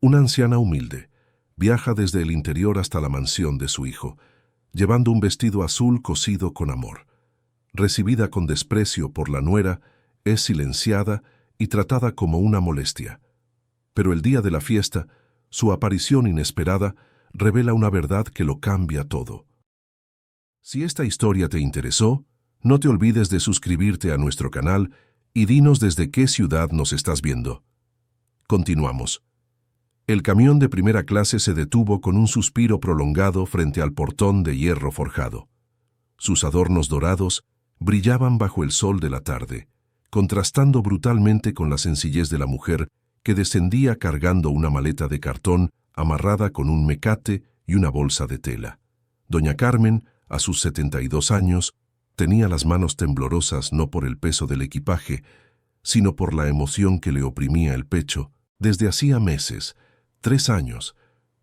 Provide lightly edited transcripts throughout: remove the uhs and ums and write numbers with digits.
Una anciana humilde viaja desde el interior hasta la mansión de su hijo, llevando un vestido azul cosido con amor. Recibida con desprecio por la nuera, es silenciada y tratada como una molestia. Pero el día de la fiesta, su aparición inesperada revela una verdad que lo cambia todo. Si esta historia te interesó, no te olvides de suscribirte a nuestro canal y dinos desde qué ciudad nos estás viendo. Continuamos. El camión de primera clase se detuvo con un suspiro prolongado frente al portón de hierro forjado. Sus adornos dorados brillaban bajo el sol de la tarde, contrastando brutalmente con la sencillez de la mujer que descendía cargando una maleta de cartón amarrada con un mecate y una bolsa de tela. Doña Carmen, a sus 72 años, tenía las manos temblorosas no por el peso del equipaje, sino por la emoción que le oprimía el pecho desde hacía meses, 3 años,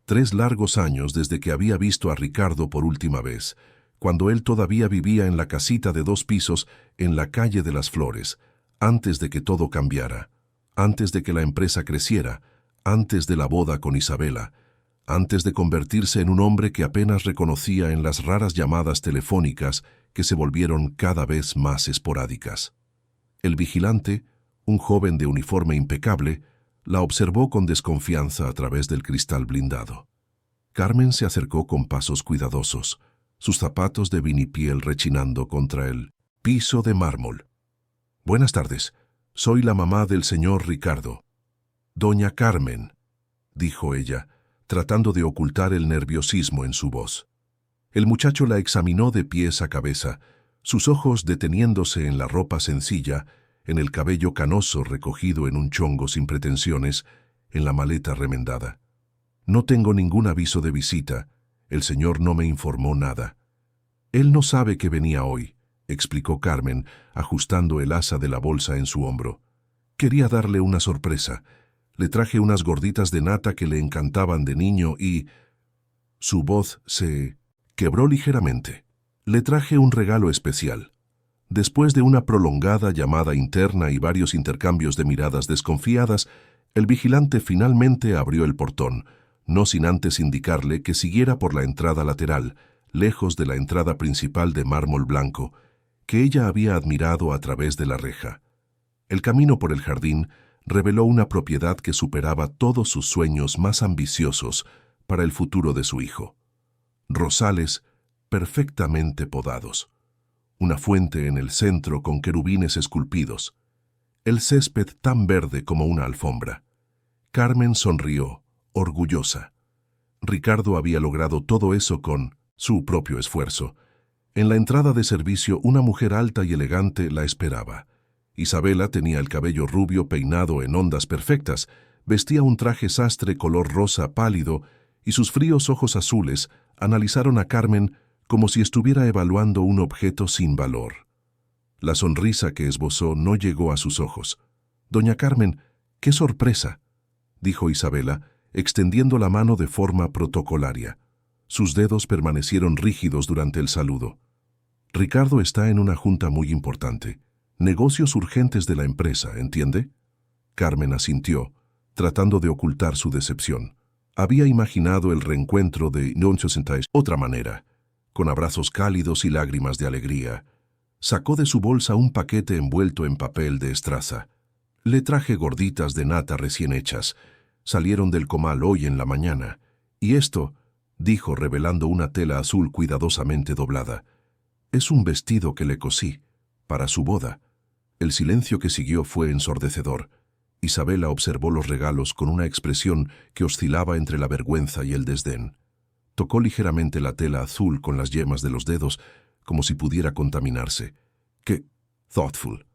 3 largos años desde que había visto a Ricardo por última vez, cuando él todavía vivía en la casita de 2 pisos en la calle de las Flores, antes de que todo cambiara, antes de que la empresa creciera, antes de la boda con Isabela, antes de convertirse en un hombre que apenas reconocía en las raras llamadas telefónicas que se volvieron cada vez más esporádicas. El vigilante, un joven de uniforme impecable, la observó con desconfianza a través del cristal blindado. Carmen se acercó con pasos cuidadosos, sus zapatos de vinipiel rechinando contra el piso de mármol. «Buenas tardes, soy la mamá del señor Ricardo». «Doña Carmen», dijo ella, tratando de ocultar el nerviosismo en su voz. El muchacho la examinó de pies a cabeza, sus ojos deteniéndose en la ropa sencilla, en el cabello canoso recogido en un chongo sin pretensiones, en la maleta remendada. «No tengo ningún aviso de visita. El señor no me informó nada». «Él no sabe que venía hoy», explicó Carmen, ajustando el asa de la bolsa en su hombro. «Quería darle una sorpresa. Le traje unas gorditas de nata que le encantaban de niño y...» Su voz se quebró ligeramente. «Le traje un regalo especial». Después de una prolongada llamada interna y varios intercambios de miradas desconfiadas, el vigilante finalmente abrió el portón, no sin antes indicarle que siguiera por la entrada lateral, lejos de la entrada principal de mármol blanco, que ella había admirado a través de la reja. El camino por el jardín reveló una propiedad que superaba todos sus sueños más ambiciosos para el futuro de su hijo. Rosales perfectamente podados. Una fuente en el centro con querubines esculpidos. El césped tan verde como una alfombra. Carmen sonrió, orgullosa. Ricardo había logrado todo eso con su propio esfuerzo. En la entrada de servicio una mujer alta y elegante la esperaba. Isabela tenía el cabello rubio peinado en ondas perfectas, vestía un traje sastre color rosa pálido y sus fríos ojos azules analizaron a Carmen como si estuviera evaluando un objeto sin valor. La sonrisa que esbozó no llegó a sus ojos. «Doña Carmen, qué sorpresa», dijo Isabela, extendiendo la mano de forma protocolaria. Sus dedos permanecieron rígidos durante el saludo. «Ricardo está en una junta muy importante. Negocios urgentes de la empresa, ¿entiende?» Carmen asintió, tratando de ocultar su decepción. Había imaginado el reencuentro de otra manera, con abrazos cálidos y lágrimas de alegría. Sacó de su bolsa un paquete envuelto en papel de estraza. «Le traje gorditas de nata recién hechas. Salieron del comal hoy en la mañana. Y esto», dijo revelando una tela azul cuidadosamente doblada, «es un vestido que le cosí, para su boda». El silencio que siguió fue ensordecedor. Isabela observó los regalos con una expresión que oscilaba entre la vergüenza y el desdén. Tocó ligeramente la tela azul con las yemas de los dedos, como si pudiera contaminarse. «¡Qué thoughtful!»,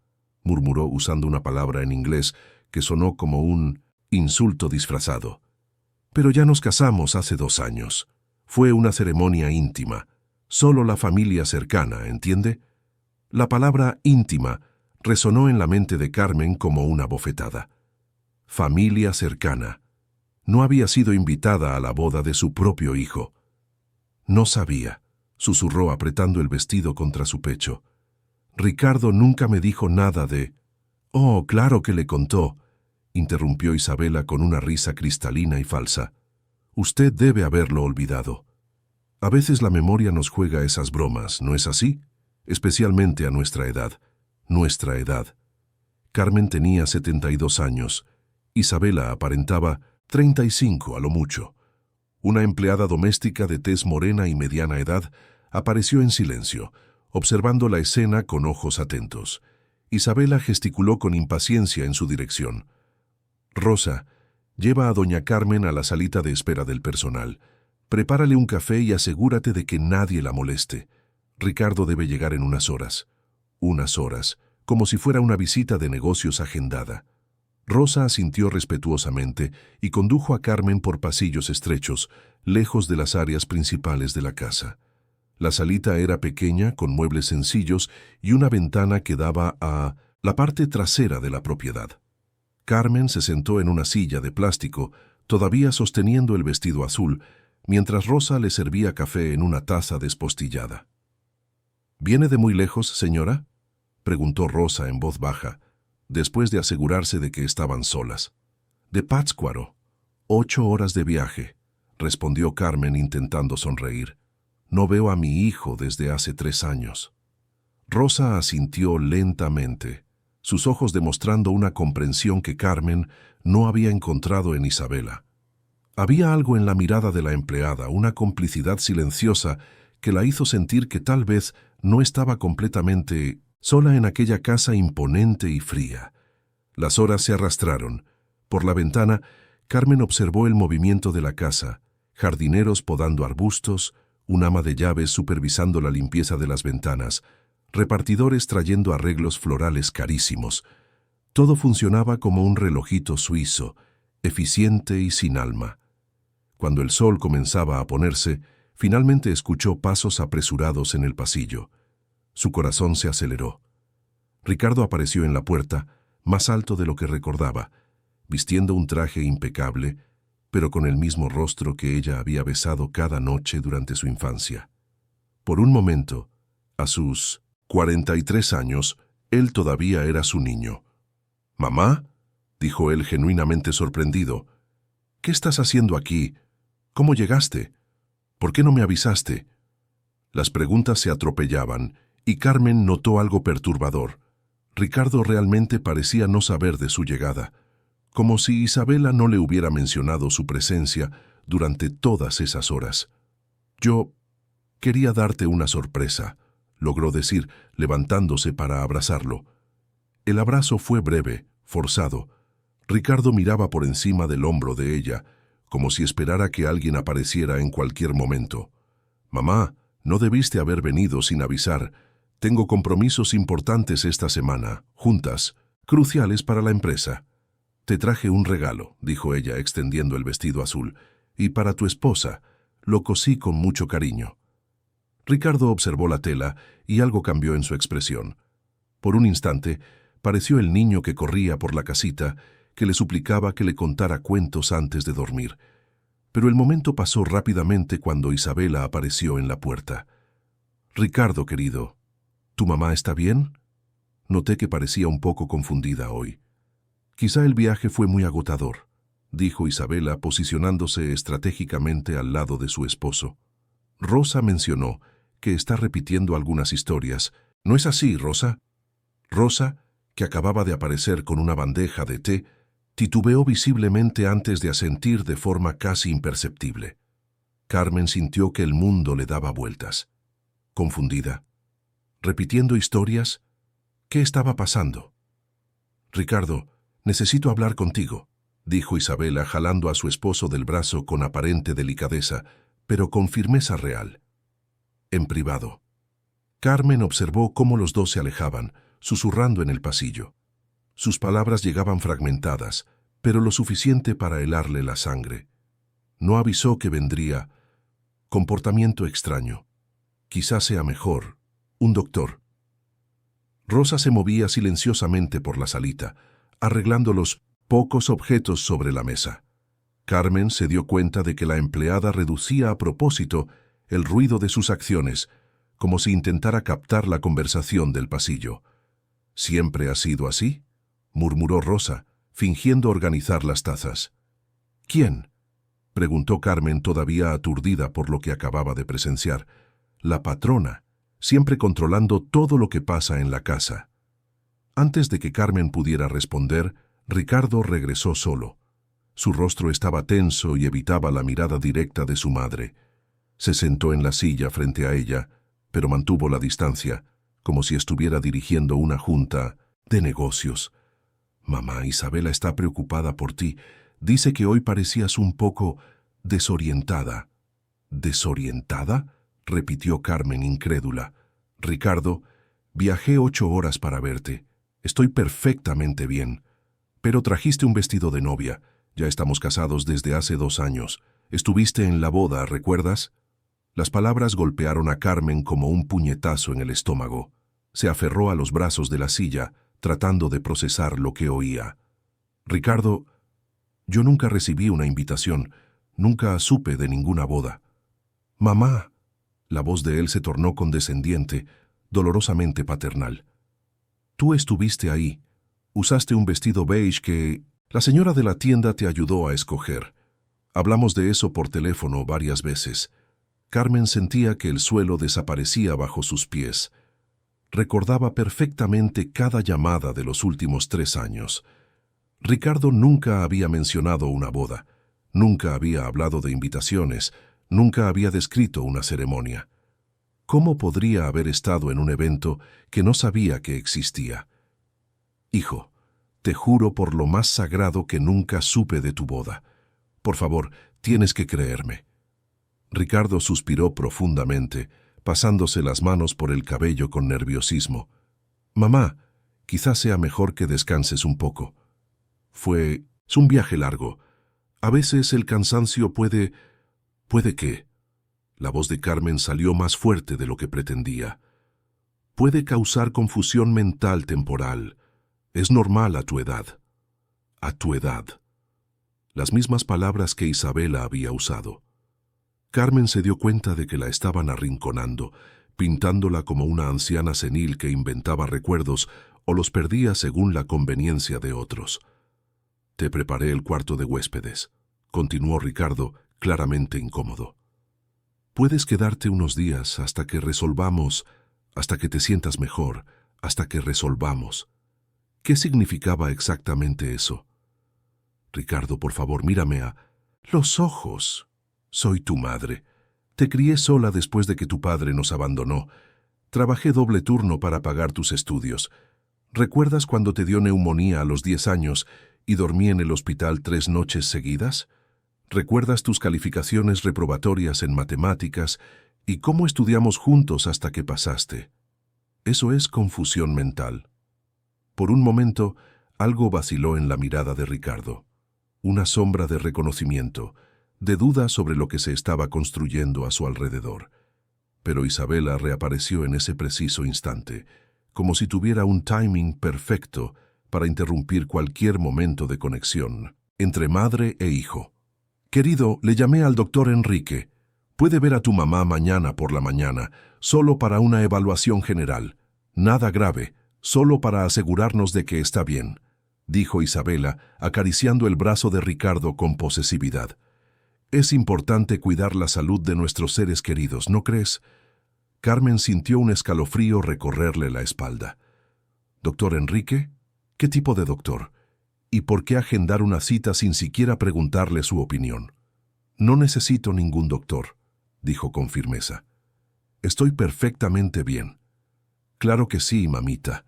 murmuró usando una palabra en inglés que sonó como un insulto disfrazado. «Pero ya nos casamos hace 2 años. Fue una ceremonia íntima. Solo la familia cercana, ¿entiende?» La palabra íntima resonó en la mente de Carmen como una bofetada. Familia cercana. No había sido invitada a la boda de su propio hijo. «No sabía», susurró apretando el vestido contra su pecho. «Ricardo nunca me dijo nada de...». «Oh, claro que le contó. interrumpió Isabela con una risa cristalina y falsa. Usted debe haberlo olvidado. A veces la memoria nos juega esas bromas, ¿no es así? Especialmente a nuestra edad. Nuestra edad. Carmen tenía 72 años. Isabela aparentaba 35 a lo mucho. Una empleada doméstica de tez morena y mediana edad apareció en silencio, observando la escena con ojos atentos. Isabela gesticuló con impaciencia en su dirección. Rosa, lleva a doña Carmen a la salita de espera del personal. Prepárale un café y asegúrate de que nadie la moleste. Ricardo debe llegar en unas horas. Unas horas, como si fuera una visita de negocios agendada. Rosa asintió respetuosamente y condujo a Carmen por pasillos estrechos, lejos de las áreas principales de la casa. La salita era pequeña, con muebles sencillos y una ventana que daba a la parte trasera de la propiedad. Carmen se sentó en una silla de plástico, todavía sosteniendo el vestido azul, mientras Rosa le servía café en una taza despostillada. —¿Viene de muy lejos, señora? —preguntó Rosa en voz baja, después de asegurarse de que estaban solas. —De Pátzcuaro. 8 horas de viaje —respondió Carmen intentando sonreír. No veo a mi hijo desde hace 3 años. Rosa asintió lentamente, sus ojos demostrando una comprensión que Carmen no había encontrado en Isabela. Había algo en la mirada de la empleada, una complicidad silenciosa que la hizo sentir que tal vez no estaba completamente sola en aquella casa imponente y fría. Las horas se arrastraron. Por la ventana, Carmen observó el movimiento de la casa, jardineros podando arbustos, un ama de llaves supervisando la limpieza de las ventanas, repartidores trayendo arreglos florales carísimos. Todo funcionaba como un relojito suizo, eficiente y sin alma. Cuando el sol comenzaba a ponerse, finalmente escuchó pasos apresurados en el pasillo. Su corazón se aceleró. Ricardo apareció en la puerta, más alto de lo que recordaba, vistiendo un traje impecable, pero con el mismo rostro que ella había besado cada noche durante su infancia. Por un momento, a sus 43 años, él todavía era su niño. —¿Mamá? —dijo él genuinamente sorprendido. —¿Qué estás haciendo aquí? ¿Cómo llegaste? ¿Por qué no me avisaste? Las preguntas se atropellaban, y Carmen notó algo perturbador. Ricardo realmente parecía no saber de su llegada, como si Isabela no le hubiera mencionado su presencia durante todas esas horas. —Yo quería darte una sorpresa —logró decir, levantándose para abrazarlo. El abrazo fue breve, forzado. Ricardo miraba por encima del hombro de ella, como si esperara que alguien apareciera en cualquier momento. —Mamá, no debiste haber venido sin avisar. Tengo compromisos importantes esta semana, juntas, cruciales para la empresa. —Te traje un regalo —dijo ella extendiendo el vestido azul—, y para tu esposa. Lo cosí con mucho cariño. Ricardo observó la tela y algo cambió en su expresión. Por un instante, pareció el niño que corría por la casita, que le suplicaba que le contara cuentos antes de dormir. Pero el momento pasó rápidamente cuando Isabela apareció en la puerta. —Ricardo, querido, ¿tu mamá está bien? Noté que parecía un poco confundida hoy. —Quizá el viaje fue muy agotador —dijo Isabela, posicionándose estratégicamente al lado de su esposo. Rosa mencionó que está repitiendo algunas historias. —¿No es así, Rosa? Rosa, que acababa de aparecer con una bandeja de té, titubeó visiblemente antes de asentir de forma casi imperceptible. Carmen sintió que el mundo le daba vueltas. Confundida. ¿Repitiendo historias? ¿Qué estaba pasando? —Ricardo, necesito hablar contigo —dijo Isabela jalando a su esposo del brazo con aparente delicadeza, pero con firmeza real. En privado. Carmen observó cómo los dos se alejaban, susurrando en el pasillo. Sus palabras llegaban fragmentadas, pero lo suficiente para helarle la sangre. No avisó que vendría. Comportamiento extraño. Quizás sea mejor. Un doctor. Rosa se movía silenciosamente por la salita, arreglando los pocos objetos sobre la mesa. Carmen se dio cuenta de que la empleada reducía a propósito el ruido de sus acciones, como si intentara captar la conversación del pasillo. —¿Siempre ha sido así? —murmuró Rosa, fingiendo organizar las tazas. ¿Quién?, preguntó Carmen, todavía aturdida por lo que acababa de presenciar. La patrona, siempre controlando todo lo que pasa en la casa. Antes de que Carmen pudiera responder, Ricardo regresó solo. Su rostro estaba tenso y evitaba la mirada directa de su madre. Se sentó en la silla frente a ella, pero mantuvo la distancia, como si estuviera dirigiendo una junta de negocios. Mamá, Isabela está preocupada por ti. Dice que hoy parecías un poco desorientada. ¿Desorientada?, repitió Carmen incrédula. Ricardo, viajé 8 horas para verte. Estoy perfectamente bien. Pero trajiste un vestido de novia. Ya estamos casados desde hace 2 años. Estuviste en la boda, ¿recuerdas? Las palabras golpearon a Carmen como un puñetazo en el estómago. Se aferró a los brazos de la silla, tratando de procesar lo que oía. Ricardo, yo nunca recibí una invitación, nunca supe de ninguna boda. Mamá. La voz de él se tornó condescendiente, dolorosamente paternal. Tú estuviste ahí. Usaste un vestido beige que la señora de la tienda te ayudó a escoger. Hablamos de eso por teléfono varias veces. Carmen sentía que el suelo desaparecía bajo sus pies. Recordaba perfectamente cada llamada de los últimos 3 años. Ricardo nunca había mencionado una boda, nunca había hablado de invitaciones, nunca había descrito una ceremonia. ¿Cómo podría haber estado en un evento que no sabía que existía? Hijo, te juro por lo más sagrado que nunca supe de tu boda. Por favor, tienes que creerme. Ricardo suspiró profundamente, pasándose las manos por el cabello con nerviosismo. Mamá, quizás sea mejor que descanses un poco. Fue un viaje largo. A veces el cansancio puede que... La voz de Carmen salió más fuerte de lo que pretendía. Puede causar confusión mental temporal. Es normal a tu edad. A tu edad. Las mismas palabras que Isabela había usado. Carmen se dio cuenta de que la estaban arrinconando, pintándola como una anciana senil que inventaba recuerdos o los perdía según la conveniencia de otros. Te preparé el cuarto de huéspedes, continuó Ricardo, claramente incómodo. Puedes quedarte unos días hasta que resolvamos, hasta que te sientas mejor, hasta que resolvamos. ¿Qué significaba exactamente eso? Ricardo, por favor, mírame a los ojos. Soy tu madre. Te crié sola después de que tu padre nos abandonó. Trabajé doble turno para pagar tus estudios. ¿Recuerdas cuando te dio neumonía a los 10 años y dormí en el hospital 3 noches seguidas? ¿Recuerdas tus calificaciones reprobatorias en matemáticas y cómo estudiamos juntos hasta que pasaste? Eso es confusión mental. Por un momento, algo vaciló en la mirada de Ricardo. Una sombra de reconocimiento, de duda sobre lo que se estaba construyendo a su alrededor. Pero Isabela reapareció en ese preciso instante, como si tuviera un timing perfecto para interrumpir cualquier momento de conexión entre madre e hijo. Querido, le llamé al doctor Enrique. Puede ver a tu mamá mañana por la mañana, solo para una evaluación general. Nada grave, solo para asegurarnos de que está bien, dijo Isabela, acariciando el brazo de Ricardo con posesividad. Es importante cuidar la salud de nuestros seres queridos, ¿no crees? Carmen sintió un escalofrío recorrerle la espalda. ¿Doctor Enrique? ¿Qué tipo de doctor? ¿Y por qué agendar una cita sin siquiera preguntarle su opinión? No necesito ningún doctor, dijo con firmeza. Estoy perfectamente bien. Claro que sí, mamita.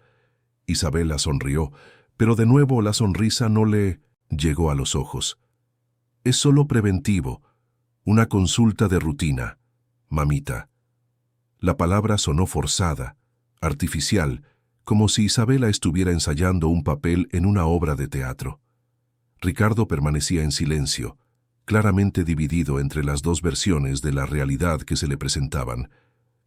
Isabela sonrió, pero de nuevo la sonrisa no le llegó a los ojos. Es solo preventivo, una consulta de rutina, mamita. La palabra sonó forzada, artificial, como si Isabela estuviera ensayando un papel en una obra de teatro. Ricardo permanecía en silencio, claramente dividido entre las dos versiones de la realidad que se le presentaban.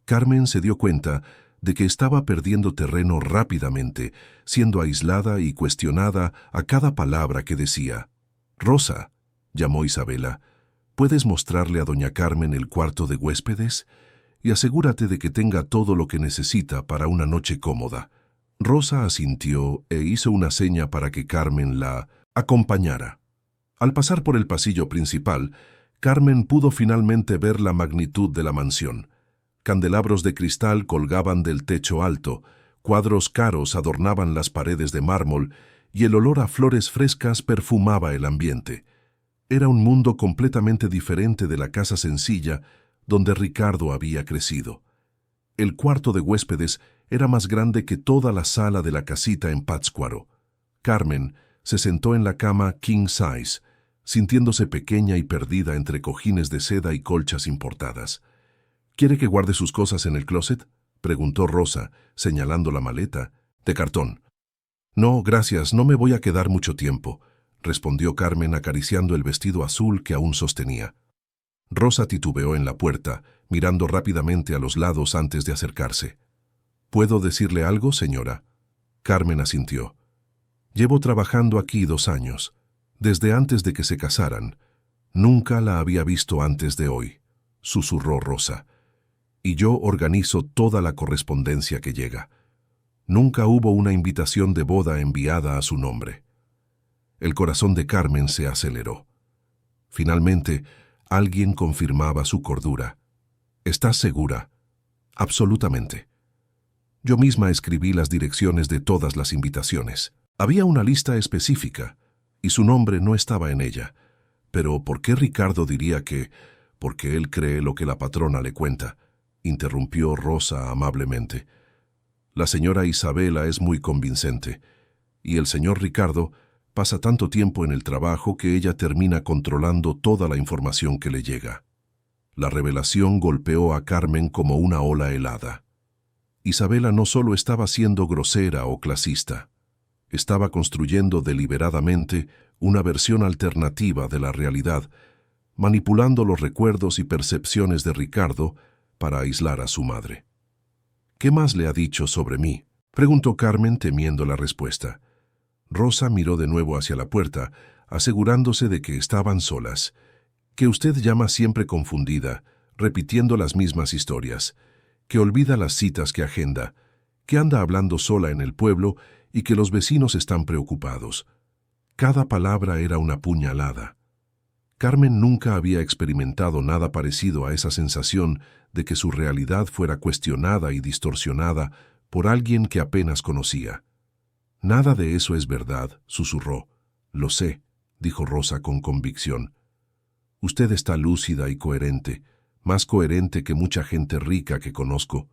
Carmen se dio cuenta de que estaba perdiendo terreno rápidamente, siendo aislada y cuestionada a cada palabra que decía. «Rosa», llamó Isabela, «¿puedes mostrarle a doña Carmen el cuarto de huéspedes? Y asegúrate de que tenga todo lo que necesita para una noche cómoda». Rosa asintió e hizo una seña para que Carmen la acompañara. Al pasar por el pasillo principal, Carmen pudo finalmente ver la magnitud de la mansión. Candelabros de cristal colgaban del techo alto, cuadros caros adornaban las paredes de mármol y el olor a flores frescas perfumaba el ambiente. Era un mundo completamente diferente de la casa sencilla donde Ricardo había crecido. El cuarto de huéspedes era más grande que toda la sala de la casita en Pátzcuaro. Carmen se sentó en la cama king size, sintiéndose pequeña y perdida entre cojines de seda y colchas importadas. ¿Quiere que guarde sus cosas en el closet?, preguntó Rosa, señalando la maleta, de cartón. No, gracias, no me voy a quedar mucho tiempo, respondió Carmen acariciando el vestido azul que aún sostenía. Rosa titubeó en la puerta, mirando rápidamente a los lados antes de acercarse. ¿Puedo decirle algo, señora? Carmen asintió. Llevo trabajando aquí 2 años, desde antes de que se casaran. Nunca la había visto antes de hoy, susurró Rosa. Y yo organizo toda la correspondencia que llega. Nunca hubo una invitación de boda enviada a su nombre. El corazón de Carmen se aceleró. Finalmente, alguien confirmaba su cordura. ¿Estás segura? Absolutamente. Yo misma escribí las direcciones de todas las invitaciones. Había una lista específica, y su nombre no estaba en ella. Pero ¿por qué Ricardo diría que...? Porque él cree lo que la patrona le cuenta, interrumpió Rosa amablemente. La señora Isabela es muy convincente, y el señor Ricardo pasa tanto tiempo en el trabajo que ella termina controlando toda la información que le llega. La revelación golpeó a Carmen como una ola helada. Isabela no solo estaba siendo grosera o clasista, estaba construyendo deliberadamente una versión alternativa de la realidad, manipulando los recuerdos y percepciones de Ricardo para aislar a su madre. ¿Qué más le ha dicho sobre mí?, preguntó Carmen temiendo la respuesta. Rosa miró de nuevo hacia la puerta, asegurándose de que estaban solas. Que usted llama siempre confundida, repitiendo las mismas historias, que olvida las citas que agenda, que anda hablando sola en el pueblo y que los vecinos están preocupados. Cada palabra era una puñalada. Carmen nunca había experimentado nada parecido a esa sensación de que su realidad fuera cuestionada y distorsionada por alguien que apenas conocía. Nada de eso es verdad, susurró. Lo sé, dijo Rosa con convicción. Usted está lúcida y coherente, más coherente que mucha gente rica que conozco.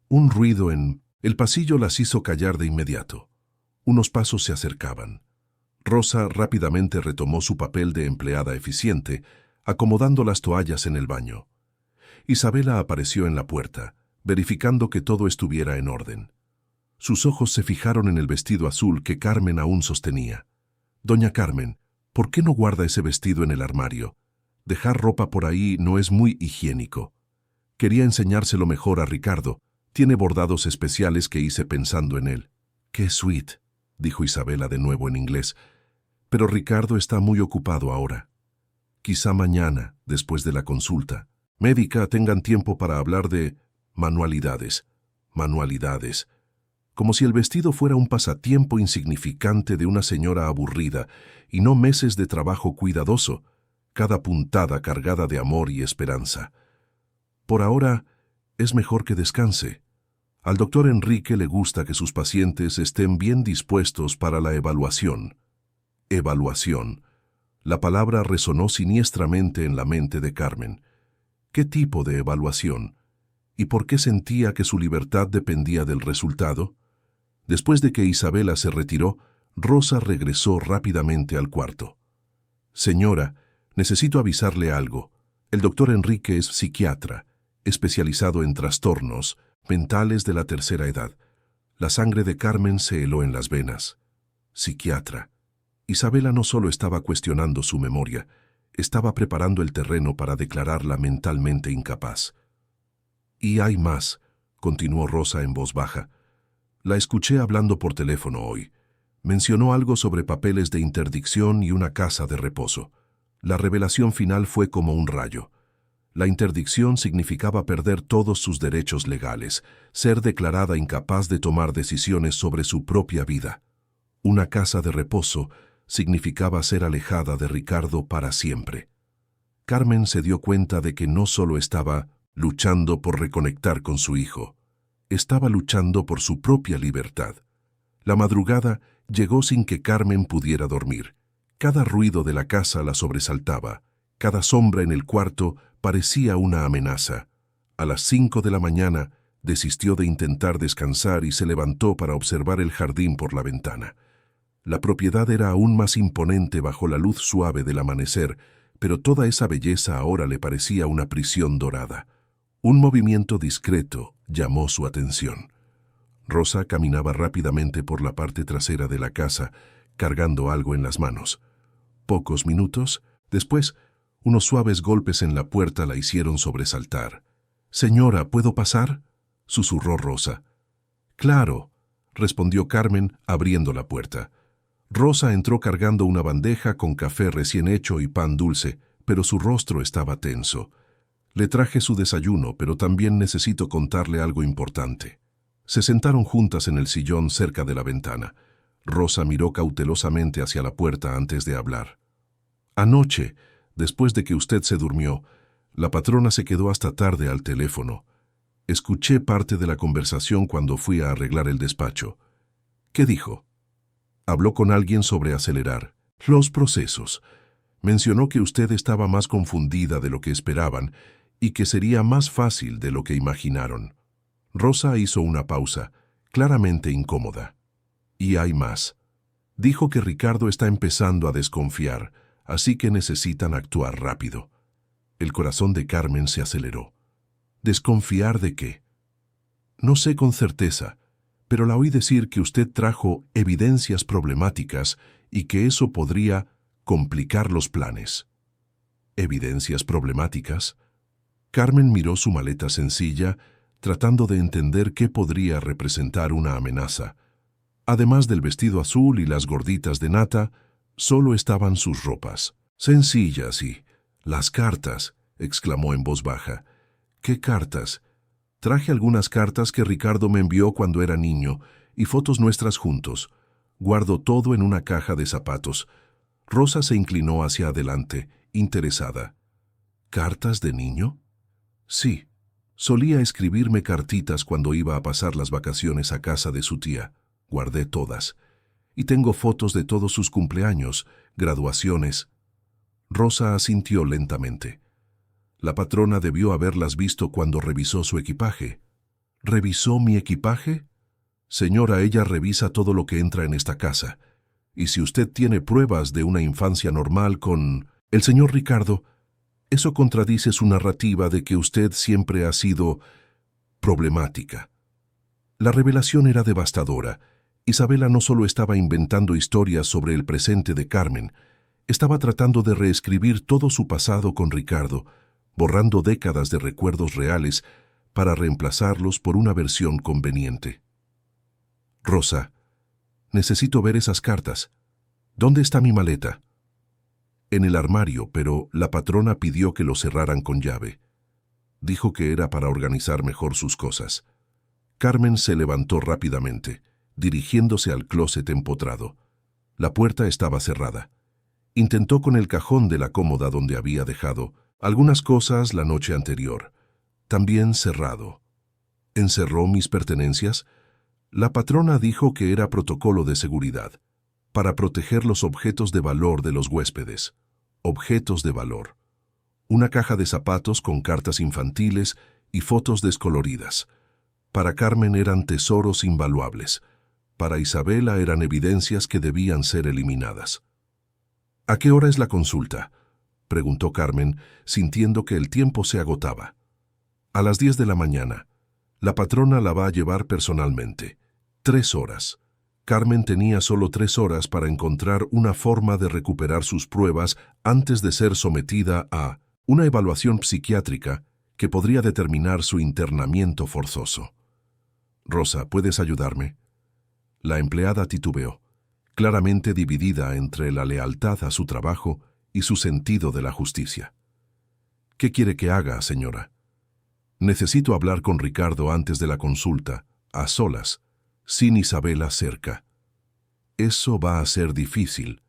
Un ruido en el pasillo las hizo callar de inmediato. Unos pasos se acercaban. Rosa rápidamente retomó su papel de empleada eficiente, acomodando las toallas en el baño. Isabela apareció en la puerta, verificando que todo estuviera en orden. Sus ojos se fijaron en el vestido azul que Carmen aún sostenía. Doña Carmen, ¿por qué no guarda ese vestido en el armario? Dejar ropa por ahí no es muy higiénico. Quería enseñárselo mejor a Ricardo. Tiene bordados especiales que hice pensando en él. ¡Qué sweet!, dijo Isabela de nuevo en inglés. Pero Ricardo está muy ocupado ahora. Quizá mañana, después de la consulta médica, tengan tiempo para hablar de manualidades. Manualidades. Como si el vestido fuera un pasatiempo insignificante de una señora aburrida y no meses de trabajo cuidadoso, cada puntada cargada de amor y esperanza. Por ahora, es mejor que descanse. Al doctor Enrique le gusta que sus pacientes estén bien dispuestos para la evaluación. Evaluación. La palabra resonó siniestramente en la mente de Carmen. ¿Qué tipo de evaluación? ¿Y por qué sentía que su libertad dependía del resultado? Después de que Isabela se retiró, Rosa regresó rápidamente al cuarto. Señora, necesito avisarle algo. El doctor Enrique es psiquiatra, especializado en trastornos mentales de la tercera edad. La sangre de Carmen se heló en las venas. Psiquiatra. Isabela no solo estaba cuestionando su memoria, estaba preparando el terreno para declararla mentalmente incapaz. Y hay más, continuó Rosa en voz baja. La escuché hablando por teléfono hoy. Mencionó algo sobre papeles de interdicción y una casa de reposo. La revelación final fue como un rayo. La interdicción significaba perder todos sus derechos legales, ser declarada incapaz de tomar decisiones sobre su propia vida. Una casa de reposo significaba ser alejada de Ricardo para siempre. Carmen se dio cuenta de que no solo estaba luchando por reconectar con su hijo, estaba luchando por su propia libertad. La madrugada llegó sin que Carmen pudiera dormir. Cada ruido de la casa la sobresaltaba, cada sombra en el cuarto parecía una amenaza. A las 5 de la mañana desistió de intentar descansar y se levantó para observar el jardín por la ventana. La propiedad era aún más imponente bajo la luz suave del amanecer, pero toda esa belleza ahora le parecía una prisión dorada. Un movimiento discreto llamó su atención. Rosa caminaba rápidamente por la parte trasera de la casa, cargando algo en las manos. Pocos minutos después, unos suaves golpes en la puerta la hicieron sobresaltar. «Señora, ¿puedo pasar?», susurró Rosa. «Claro», respondió Carmen, abriendo la puerta. Rosa entró cargando una bandeja con café recién hecho y pan dulce, pero su rostro estaba tenso. «Le traje su desayuno, pero también necesito contarle algo importante». Se sentaron juntas en el sillón cerca de la ventana. Rosa miró cautelosamente hacia la puerta antes de hablar. «Anoche, después de que usted se durmió, la patrona se quedó hasta tarde al teléfono. Escuché parte de la conversación cuando fui a arreglar el despacho». «¿Qué dijo?». «Habló con alguien sobre acelerar los procesos. Mencionó que usted estaba más confundida de lo que esperaban y que sería más fácil de lo que imaginaron». Rosa hizo una pausa, claramente incómoda. «Y hay más. Dijo que Ricardo está empezando a desconfiar, así que necesitan actuar rápido». El corazón de Carmen se aceleró. «¿Desconfiar de qué?». «No sé con certeza, pero la oí decir que usted trajo evidencias problemáticas y que eso podría complicar los planes». «¿Evidencias problemáticas?». Carmen miró su maleta sencilla, tratando de entender qué podría representar una amenaza. Además del vestido azul y las gorditas de nata, solo estaban sus ropas. «Sencillas y las cartas», exclamó en voz baja. «¿Qué cartas?». «Traje algunas cartas que Ricardo me envió cuando era niño y fotos nuestras juntos. Guardo todo en una caja de zapatos». Rosa se inclinó hacia adelante, interesada. «¿Cartas de niño?». «Sí. Solía escribirme cartitas cuando iba a pasar las vacaciones a casa de su tía. Guardé todas. Y tengo fotos de todos sus cumpleaños, graduaciones». Rosa asintió lentamente. La patrona debió haberlas visto cuando revisó su equipaje. «¿Revisó mi equipaje?». «Señora, ella revisa todo lo que entra en esta casa. Y si usted tiene pruebas de una infancia normal con el señor Ricardo, eso contradice su narrativa de que usted siempre ha sido problemática». La revelación era devastadora. Isabela no solo estaba inventando historias sobre el presente de Carmen, estaba tratando de reescribir todo su pasado con Ricardo, borrando décadas de recuerdos reales para reemplazarlos por una versión conveniente. «Rosa, necesito ver esas cartas. ¿Dónde está mi maleta?». «En el armario, pero la patrona pidió que lo cerraran con llave. Dijo que era para organizar mejor sus cosas». Carmen se levantó rápidamente, dirigiéndose al closet empotrado. La puerta estaba cerrada. Intentó con el cajón de la cómoda donde había dejado algunas cosas la noche anterior. También cerrado. «¿Encerró mis pertenencias?». La patrona dijo que era protocolo de seguridad, para proteger los objetos de valor de los huéspedes. Objetos de valor. Una caja de zapatos con cartas infantiles y fotos descoloridas. Para Carmen eran tesoros invaluables. Para Isabela eran evidencias que debían ser eliminadas. «¿A qué hora es la consulta?», preguntó Carmen, sintiendo que el tiempo se agotaba. «A las 10 de la mañana. La patrona la va a llevar personalmente. 3 horas». Carmen tenía solo 3 horas para encontrar una forma de recuperar sus pruebas antes de ser sometida a una evaluación psiquiátrica que podría determinar su internamiento forzoso. «Rosa, ¿puedes ayudarme?». La empleada titubeó, claramente dividida entre la lealtad a su trabajo y su sentido de la justicia. «¿Qué quiere que haga, señora?». «Necesito hablar con Ricardo antes de la consulta, a solas, sin Isabela cerca». «Eso va a ser difícil».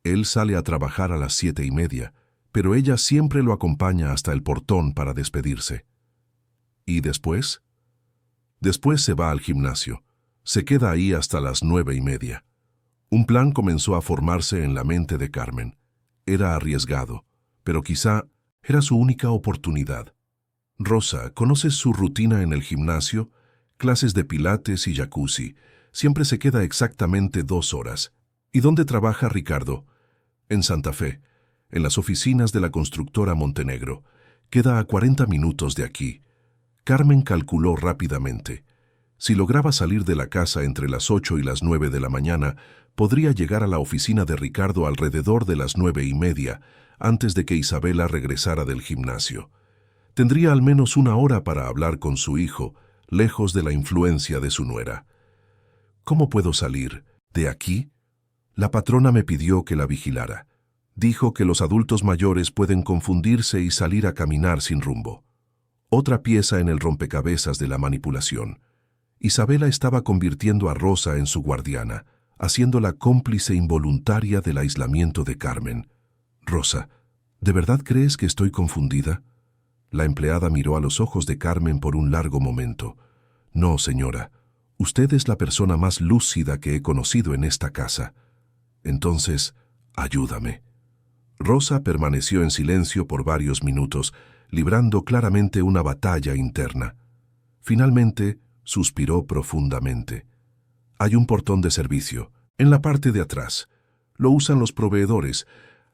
Él sale a trabajar a las 7:30, pero ella siempre lo acompaña hasta el portón para despedirse. ¿Y después? Después se va al gimnasio. Se queda ahí hasta las 9:30. Un plan comenzó a formarse en la mente de Carmen. Era arriesgado, pero quizá era su única oportunidad. Rosa, ¿conoces su rutina en el gimnasio? Clases de pilates y jacuzzi. Siempre se queda exactamente 2 horas. ¿Y dónde trabaja Ricardo? En Santa Fe, en las oficinas de la constructora Montenegro. Queda a 40 minutos de aquí. Carmen calculó rápidamente. Si lograba salir de la casa entre las 8 y las 9 de la mañana, podría llegar a la oficina de Ricardo alrededor de las 9:30, antes de que Isabela regresara del gimnasio. Tendría al menos 1 hora para hablar con su hijo, lejos de la influencia de su nuera. ¿Cómo puedo salir? ¿De aquí? La patrona me pidió que la vigilara. Dijo que los adultos mayores pueden confundirse y salir a caminar sin rumbo. Otra pieza en el rompecabezas de la manipulación. Isabela estaba convirtiendo a Rosa en su guardiana, haciéndola cómplice involuntaria del aislamiento de Carmen. Rosa, ¿de verdad crees que estoy confundida? La empleada miró a los ojos de Carmen por un largo momento. No, señora, usted es la persona más lúcida que he conocido en esta casa. Entonces, ayúdame. Rosa permaneció en silencio por varios minutos, librando claramente una batalla interna. Finalmente, suspiró profundamente. Hay un portón de servicio, en la parte de atrás. Lo usan los proveedores.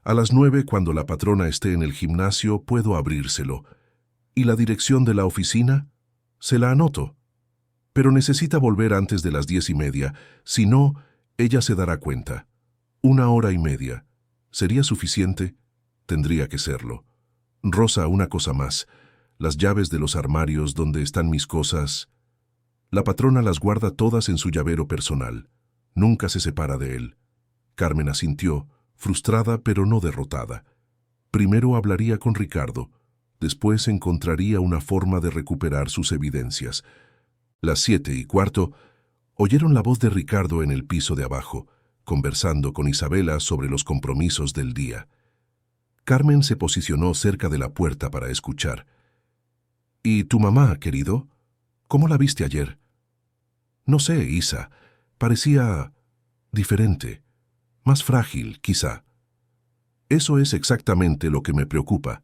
A las 9, cuando la patrona esté en el gimnasio, puedo abrírselo. ¿Y la dirección de la oficina? Se la anoto. Pero necesita volver antes de las 10:30, si no, ella se dará cuenta. 1 hora y media. ¿Sería suficiente? Tendría que serlo. Rosa, una cosa más. Las llaves de los armarios donde están mis cosas. La patrona las guarda todas en su llavero personal. Nunca se separa de él. Carmen asintió, frustrada pero no derrotada. Primero hablaría con Ricardo. Después encontraría una forma de recuperar sus evidencias. Las 7:15 oyeron la voz de Ricardo en el piso de abajo, conversando con Isabela sobre los compromisos del día. Carmen se posicionó cerca de la puerta para escuchar. ¿Y tu mamá, querido? ¿Cómo la viste ayer? No sé, Isa. Parecía diferente. Más frágil, quizá. Eso es exactamente lo que me preocupa.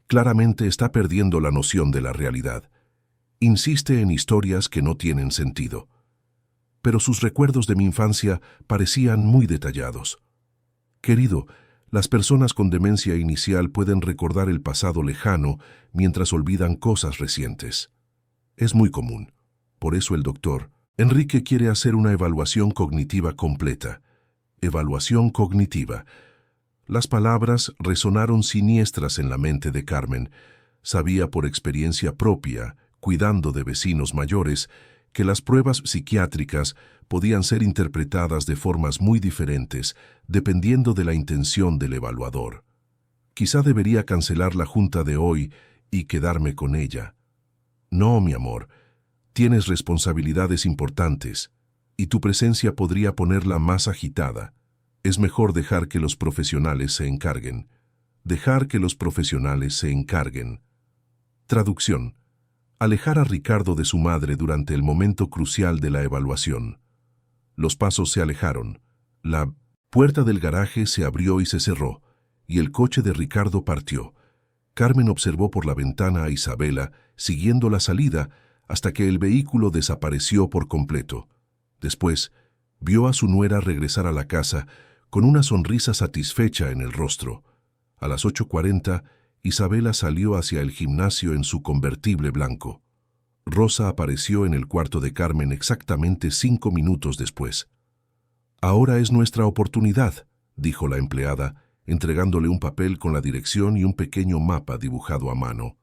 Claramente está perdiendo la noción de la realidad. Insiste en historias que no tienen sentido. Pero sus recuerdos de mi infancia parecían muy detallados. Querido, las personas con demencia inicial pueden recordar el pasado lejano mientras olvidan cosas recientes. Es muy común. Por eso el doctor Enrique quiere hacer una evaluación cognitiva completa. Evaluación cognitiva. Las palabras resonaron siniestras en la mente de Carmen. Sabía por experiencia propia, cuidando de vecinos mayores, que las pruebas psiquiátricas podían ser interpretadas de formas muy diferentes, dependiendo de la intención del evaluador. Quizá debería cancelar la junta de hoy y quedarme con ella. No, mi amor, tienes responsabilidades importantes, y tu presencia podría ponerla más agitada. Es mejor dejar que los profesionales se encarguen. Dejar que los profesionales se encarguen. Traducción. Alejar a Ricardo de su madre durante el momento crucial de la evaluación. Los pasos se alejaron. La puerta del garaje se abrió y se cerró, y el coche de Ricardo partió. Carmen observó por la ventana a Isabela, siguiendo la salida, hasta que el vehículo desapareció por completo. Después, vio a su nuera regresar a la casa con una sonrisa satisfecha en el rostro. A las 8:40, Isabela salió hacia el gimnasio en su convertible blanco. Rosa apareció en el cuarto de Carmen exactamente 5 minutos después. «Ahora es nuestra oportunidad», dijo la empleada, entregándole un papel con la dirección y un pequeño mapa dibujado a mano.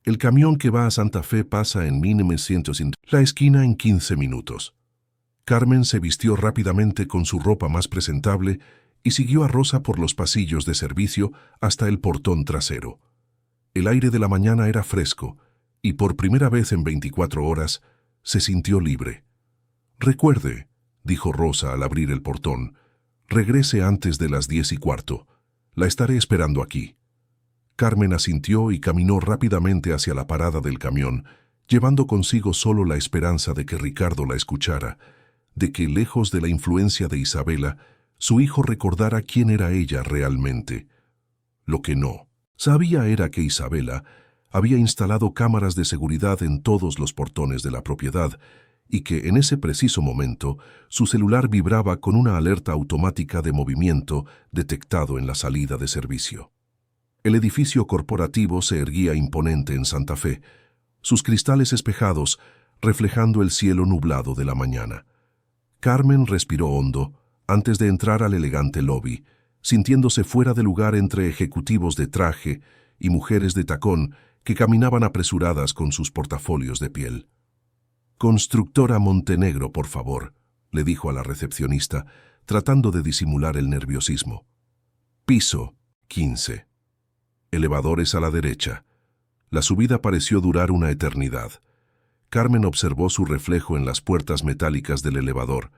«El camión que va a Santa Fe pasa en 1900 la esquina en 15 minutos». Carmen se vistió rápidamente con su ropa más presentable y siguió a Rosa por los pasillos de servicio hasta el portón trasero. El aire de la mañana era fresco y por primera vez en 24 horas se sintió libre. «Recuerde», dijo Rosa al abrir el portón, Regrese antes de las 10:15. La estaré esperando aquí. Carmen asintió y caminó rápidamente hacia la parada del camión, llevando consigo solo la esperanza de que Ricardo la escuchara, de que, lejos de la influencia de Isabela, su hijo recordara quién era ella realmente. Lo que no sabía era que Isabela había instalado cámaras de seguridad en todos los portones de la propiedad y que en ese preciso momento su celular vibraba con una alerta automática de movimiento detectado en la salida de servicio. El edificio corporativo se erguía imponente en Santa Fe, sus cristales espejados reflejando el cielo nublado de la mañana. Carmen respiró hondo antes de entrar al elegante lobby, sintiéndose fuera de lugar entre ejecutivos de traje y mujeres de tacón que caminaban apresuradas con sus portafolios de piel. «Constructora Montenegro, por favor», le dijo a la recepcionista, tratando de disimular el nerviosismo. «Piso 15. Elevadores a la derecha». La subida pareció durar una eternidad. Carmen observó su reflejo en las puertas metálicas del elevador.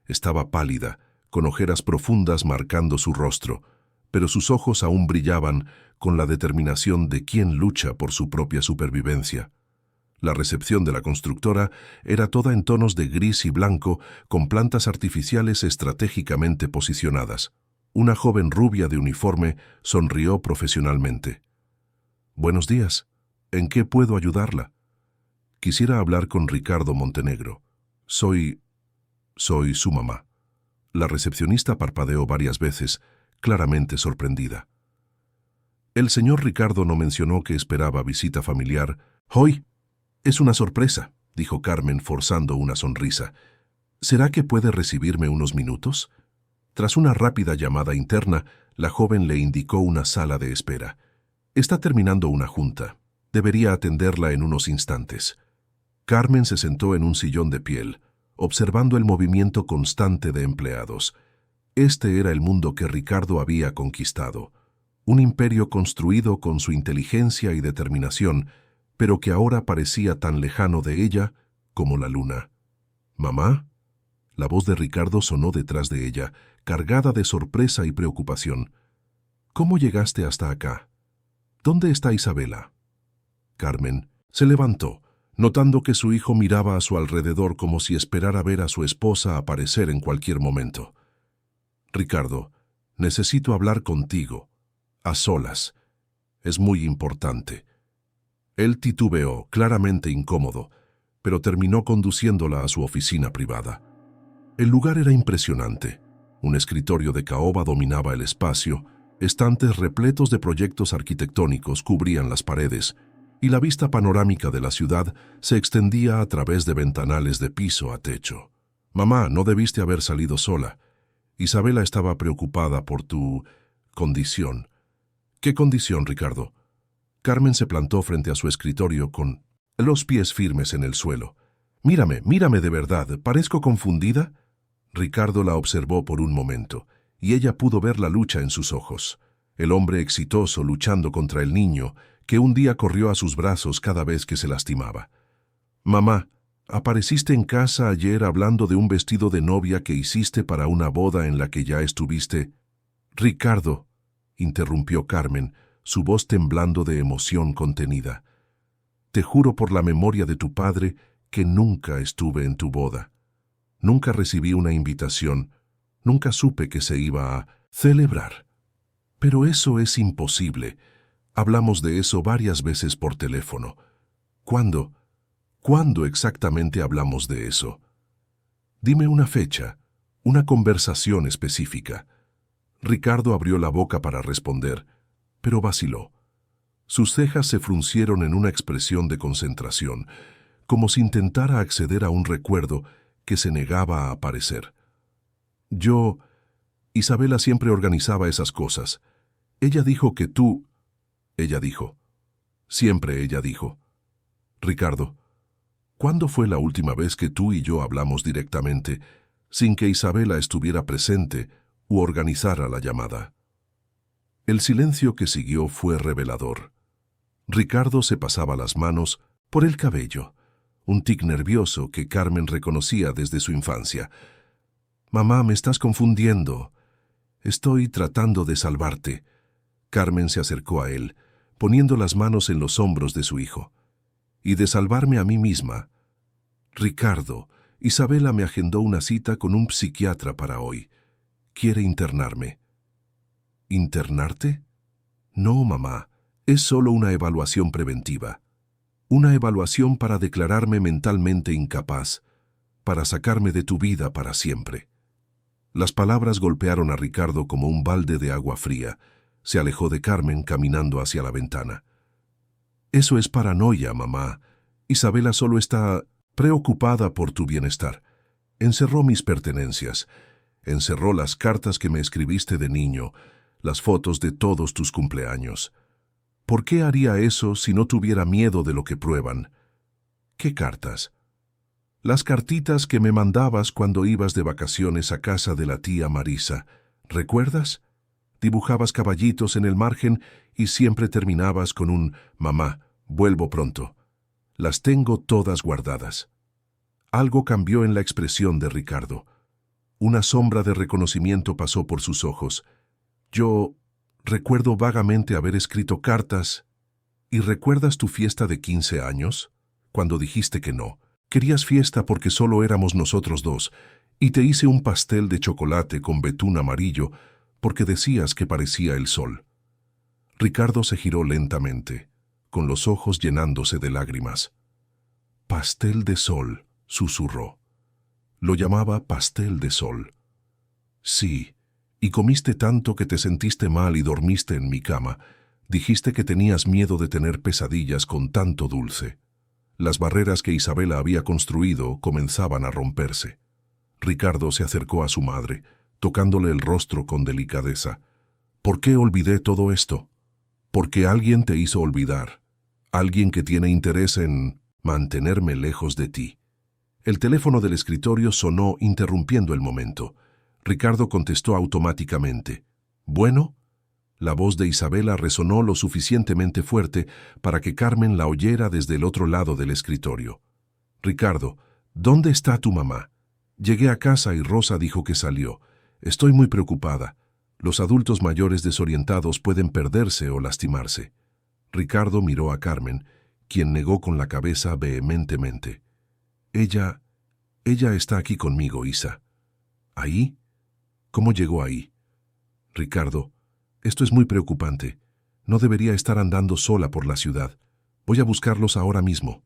Estaba pálida, con ojeras profundas marcando su rostro, pero sus ojos aún brillaban con la determinación de quien lucha por su propia supervivencia. La recepción de la constructora era toda en tonos de gris y blanco, con plantas artificiales estratégicamente posicionadas. Una joven rubia de uniforme sonrió profesionalmente. «Buenos días. ¿En qué puedo ayudarla?» «Quisiera hablar con Ricardo Montenegro. Soy su mamá». La recepcionista parpadeó varias veces, claramente sorprendida. «El señor Ricardo no mencionó que esperaba visita familiar. Hoy es una sorpresa», dijo Carmen forzando una sonrisa. «¿Será que puede recibirme unos minutos?» Tras una rápida llamada interna, la joven le indicó una sala de espera. «Está terminando una junta. Debería atenderla en unos instantes». Carmen se sentó en un sillón de piel, observando el movimiento constante de empleados. Este era el mundo que Ricardo había conquistado. Un imperio construido con su inteligencia y determinación, pero que ahora parecía tan lejano de ella como la luna. «¿Mamá?» La voz de Ricardo sonó detrás de ella, cargada de sorpresa y preocupación. «¿Cómo llegaste hasta acá? ¿Dónde está Isabela?» Carmen se levantó, notando que su hijo miraba a su alrededor como si esperara ver a su esposa aparecer en cualquier momento. «Ricardo, necesito hablar contigo, a solas. Es muy importante». Él titubeó, claramente incómodo, pero terminó conduciéndola a su oficina privada. El lugar era impresionante. Un escritorio de caoba dominaba el espacio, estantes repletos de proyectos arquitectónicos cubrían las paredes, y la vista panorámica de la ciudad se extendía a través de ventanales de piso a techo. «Mamá, no debiste haber salido sola. Isabela estaba preocupada por tu condición». «¿Qué condición, Ricardo?» Carmen se plantó frente a su escritorio con los pies firmes en el suelo. Mírame de verdad, ¿parezco confundida?» Ricardo la observó por un momento, y ella pudo ver la lucha en sus ojos. El hombre exitoso luchando contra el niño, que un día corrió a sus brazos cada vez que se lastimaba. «Mamá, apareciste en casa ayer hablando de un vestido de novia que hiciste para una boda en la que ya estuviste». «Ricardo», interrumpió Carmen, su voz temblando de emoción contenida. «Te juro por la memoria de tu padre que nunca estuve en tu boda. Nunca recibí una invitación, nunca supe que se iba a celebrar. Pero eso es imposible. Hablamos de eso varias veces por teléfono. ¿Cuándo? ¿Cuándo exactamente hablamos de eso? Dime una fecha, una conversación específica». Ricardo abrió la boca para responder, pero vaciló. Sus cejas se fruncieron en una expresión de concentración, como si intentara acceder a un recuerdo que se negaba a aparecer. Isabela siempre organizaba esas cosas. Ella dijo que tú... Ella dijo. Siempre ella dijo. Ricardo, ¿cuándo fue la última vez que tú y yo hablamos directamente, sin que Isabela estuviera presente u organizara la llamada? El silencio que siguió fue revelador. Ricardo se pasaba las manos por el cabello, un tic nervioso que Carmen reconocía desde su infancia. «Mamá, me estás confundiendo. Estoy tratando de salvarte. Carmen se acercó a él, poniendo las manos en los hombros de su hijo. Y de salvarme a mí misma. Ricardo, Isabela me agendó una cita con un psiquiatra para hoy. Quiere internarme. ¿Internarte? No, mamá. Es solo una evaluación preventiva. Una evaluación para declararme mentalmente incapaz, para sacarme de tu vida para siempre. Las palabras golpearon a Ricardo como un balde de agua fría. Se alejó de Carmen caminando hacia la ventana. Eso es paranoia, mamá. Isabela solo está preocupada por tu bienestar. Encerró mis pertenencias. Encerró las cartas que me escribiste de niño, las fotos de todos tus cumpleaños. ¿Por qué haría eso si no tuviera miedo de lo que prueban? ¿Qué cartas? Las cartitas que me mandabas cuando ibas de vacaciones a casa de la tía Marisa. ¿Recuerdas? Dibujabas caballitos en el margen y siempre terminabas con un «Mamá, vuelvo pronto». Las tengo todas guardadas. Algo cambió en la expresión de Ricardo. Una sombra de reconocimiento pasó por sus ojos. Yo recuerdo vagamente haber escrito cartas. ¿Y recuerdas tu fiesta de 15 años? Cuando dijiste que no. Querías fiesta porque solo éramos nosotros dos, y te hice un pastel de chocolate con betún amarillo porque decías que parecía el sol. Ricardo se giró lentamente, con los ojos llenándose de lágrimas. «Pastel de sol», susurró. Lo llamaba pastel de sol. «Sí, y comiste tanto que te sentiste mal y dormiste en mi cama. Dijiste que tenías miedo de tener pesadillas con tanto dulce». Las barreras que Isabela había construido comenzaban a romperse. Ricardo se acercó a su madre, tocándole el rostro con delicadeza. «¿Por qué olvidé todo esto? Porque alguien te hizo olvidar. Alguien que tiene interés en mantenerme lejos de ti». El teléfono del escritorio sonó interrumpiendo el momento. Ricardo contestó automáticamente. «¿Bueno?» La voz de Isabela resonó lo suficientemente fuerte para que Carmen la oyera desde el otro lado del escritorio. «Ricardo, ¿dónde está tu mamá? Llegué a casa y Rosa dijo que salió. Estoy muy preocupada. Los adultos mayores desorientados pueden perderse o lastimarse». Ricardo miró a Carmen, quien negó con la cabeza vehementemente. Ella está aquí conmigo, Isa». «¿Ahí? ¿Cómo llegó ahí?» «Ricardo, esto es muy preocupante. No debería estar andando sola por la ciudad. Voy a buscarlos ahora mismo».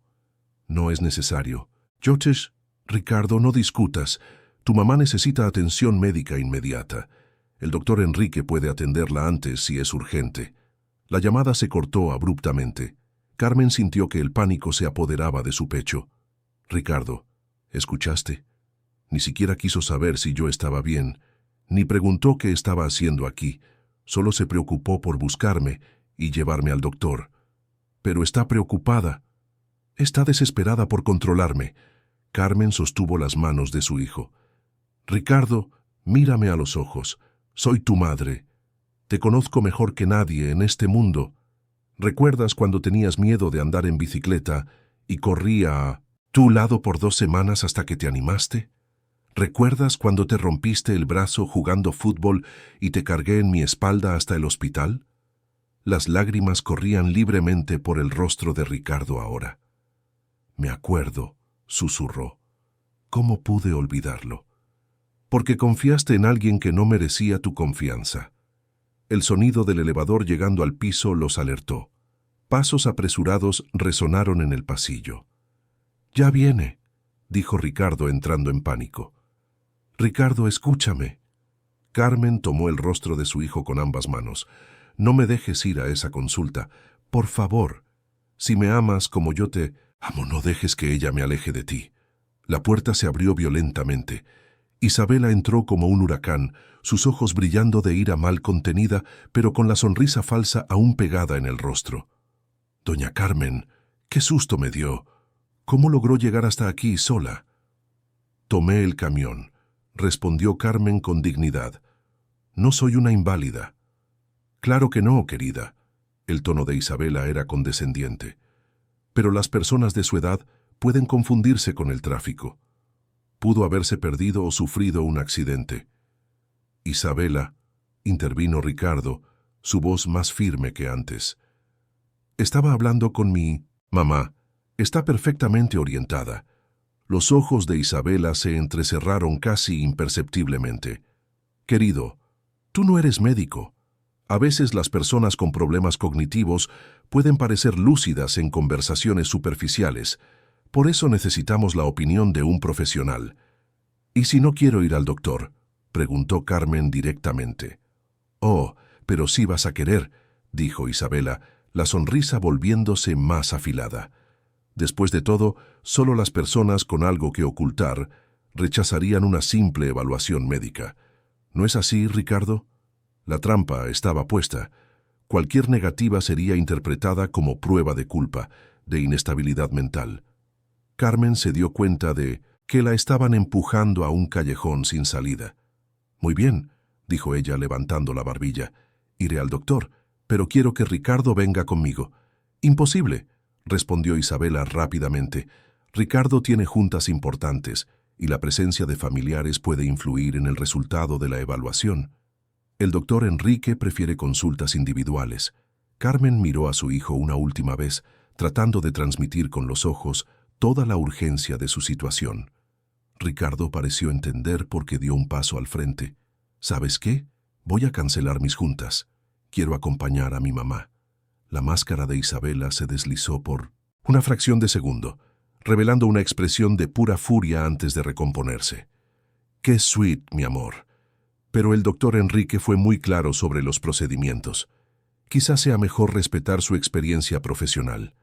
«No es necesario. Yochesh, Ricardo, no discutas. Tu mamá necesita atención médica inmediata. El doctor Enrique puede atenderla antes si es urgente». La llamada se cortó abruptamente. Carmen sintió que el pánico se apoderaba de su pecho. «Ricardo, ¿escuchaste? Ni siquiera quiso saber si yo estaba bien, ni preguntó qué estaba haciendo aquí. Solo se preocupó por buscarme y llevarme al doctor. Pero está preocupada. Está desesperada por controlarme». Carmen sostuvo las manos de su hijo. «Ricardo, mírame a los ojos. Soy tu madre. Te conozco mejor que nadie en este mundo. ¿Recuerdas cuando tenías miedo de andar en bicicleta y corría a tu lado por 2 semanas hasta que te animaste? ¿Recuerdas cuando te rompiste el brazo jugando fútbol y te cargué en mi espalda hasta el hospital?» Las lágrimas corrían libremente por el rostro de Ricardo ahora. «Me acuerdo», susurró. «¿Cómo pude olvidarlo? Porque confiaste en alguien que no merecía tu confianza». El sonido del elevador llegando al piso los alertó. Pasos apresurados resonaron en el pasillo. «Ya viene», dijo Ricardo entrando en pánico. «Ricardo, escúchame». Carmen tomó el rostro de su hijo con ambas manos. «No me dejes ir a esa consulta. Por favor. Si me amas como yo te amo, no dejes que ella me aleje de ti». La puerta se abrió violentamente. Isabela entró como un huracán, sus ojos brillando de ira mal contenida, pero con la sonrisa falsa aún pegada en el rostro. «Doña Carmen, qué susto me dio. ¿Cómo logró llegar hasta aquí sola?» «Tomé el camión», respondió Carmen con dignidad. «No soy una inválida». «Claro que no, querida». El tono de Isabela era condescendiente. «Pero las personas de su edad pueden confundirse con el tráfico. Pudo haberse perdido o sufrido un accidente». «Isabela, intervino Ricardo, su voz más firme que antes. Estaba hablando con mi mamá. Está perfectamente orientada. Los ojos de Isabela se entrecerraron casi imperceptiblemente. Querido, tú no eres médico. A veces las personas con problemas cognitivos pueden parecer lúcidas en conversaciones superficiales. Por eso necesitamos la opinión de un profesional. ¿Y si no quiero ir al doctor?, preguntó Carmen directamente. Oh, pero sí vas a querer, dijo Isabela, la sonrisa volviéndose más afilada. Después de todo, solo las personas con algo que ocultar rechazarían una simple evaluación médica. ¿No es así, Ricardo? La trampa estaba puesta. Cualquier negativa sería interpretada como prueba de culpa, de inestabilidad mental. Carmen se dio cuenta de que la estaban empujando a un callejón sin salida. Muy bien, dijo ella levantando la barbilla. Iré al doctor, pero quiero que Ricardo venga conmigo. Imposible, respondió Isabela rápidamente. Ricardo tiene juntas importantes y la presencia de familiares puede influir en el resultado de la evaluación. El doctor Enrique prefiere consultas individuales. Carmen miró a su hijo una última vez, tratando de transmitir con los ojos toda la urgencia de su situación. Ricardo pareció entender porque dio un paso al frente. ¿Sabes qué? Voy a cancelar mis juntas. Quiero acompañar a mi mamá. La máscara de Isabela se deslizó por una fracción de segundo, revelando una expresión de pura furia antes de recomponerse. ¡Qué sweet, mi amor! Pero el doctor Enrique fue muy claro sobre los procedimientos. Quizás sea mejor respetar su experiencia profesional.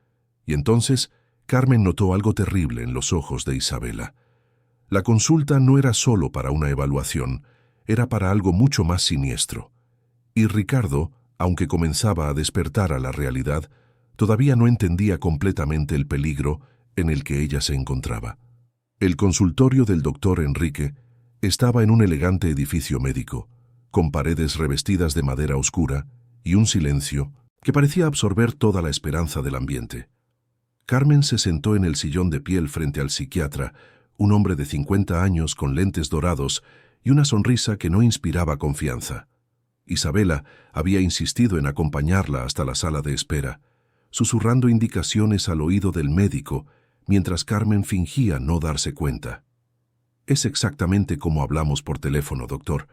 Y entonces, Carmen notó algo terrible en los ojos de Isabela. La consulta no era solo para una evaluación, era para algo mucho más siniestro. Y Ricardo, aunque comenzaba a despertar a la realidad, todavía no entendía completamente el peligro en el que ella se encontraba. El consultorio del doctor Enrique estaba en un elegante edificio médico, con paredes revestidas de madera oscura y un silencio que parecía absorber toda la esperanza del ambiente. Carmen se sentó en el sillón de piel frente al psiquiatra, un hombre de 50 años con lentes dorados y una sonrisa que no inspiraba confianza. Isabela había insistido en acompañarla hasta la sala de espera, susurrando indicaciones al oído del médico, mientras Carmen fingía no darse cuenta. Es exactamente como hablamos por teléfono, doctor.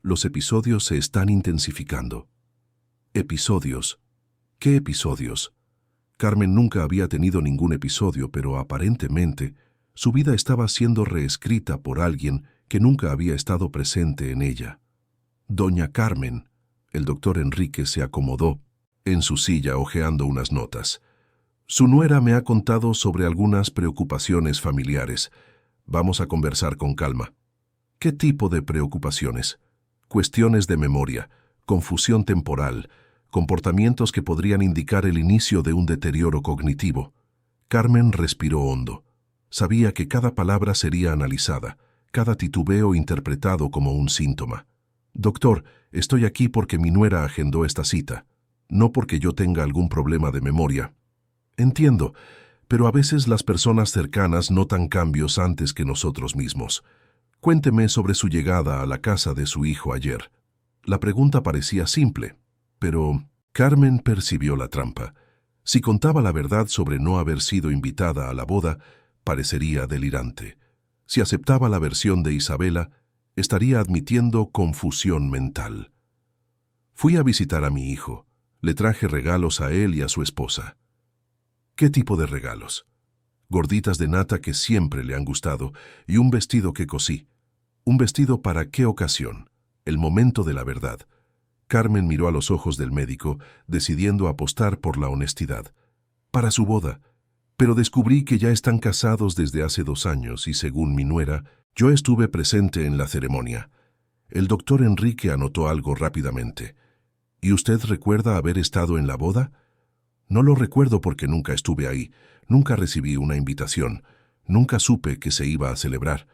Los episodios se están intensificando. ¿Episodios? ¿Qué episodios? Carmen nunca había tenido ningún episodio, pero aparentemente su vida estaba siendo reescrita por alguien que nunca había estado presente en ella. Doña Carmen, el doctor Enrique se acomodó en su silla hojeando unas notas. Su nuera me ha contado sobre algunas preocupaciones familiares. Vamos a conversar con calma. ¿Qué tipo de preocupaciones? Cuestiones de memoria, confusión temporal, comportamientos que podrían indicar el inicio de un deterioro cognitivo. Carmen respiró hondo. Sabía que cada palabra sería analizada, cada titubeo interpretado como un síntoma. Doctor, estoy aquí porque mi nuera agendó esta cita, no porque yo tenga algún problema de memoria. Entiendo, pero a veces las personas cercanas notan cambios antes que nosotros mismos. Cuénteme sobre su llegada a la casa de su hijo ayer. La pregunta parecía simple, pero Carmen percibió la trampa. Si contaba la verdad sobre no haber sido invitada a la boda, parecería delirante. Si aceptaba la versión de Isabela, estaría admitiendo confusión mental. Fui a visitar a mi hijo. Le traje regalos a él y a su esposa. ¿Qué tipo de regalos? Gorditas de nata que siempre le han gustado y un vestido que cosí. ¿Un vestido para qué ocasión? El momento de la verdad. Carmen miró a los ojos del médico, decidiendo apostar por la honestidad. Para su boda. Pero descubrí que ya están casados desde hace 2 años y, según mi nuera, yo estuve presente en la ceremonia. El doctor Enrique anotó algo rápidamente. ¿Y usted recuerda haber estado en la boda? No lo recuerdo porque nunca estuve ahí, nunca recibí una invitación, nunca supe que se iba a celebrar.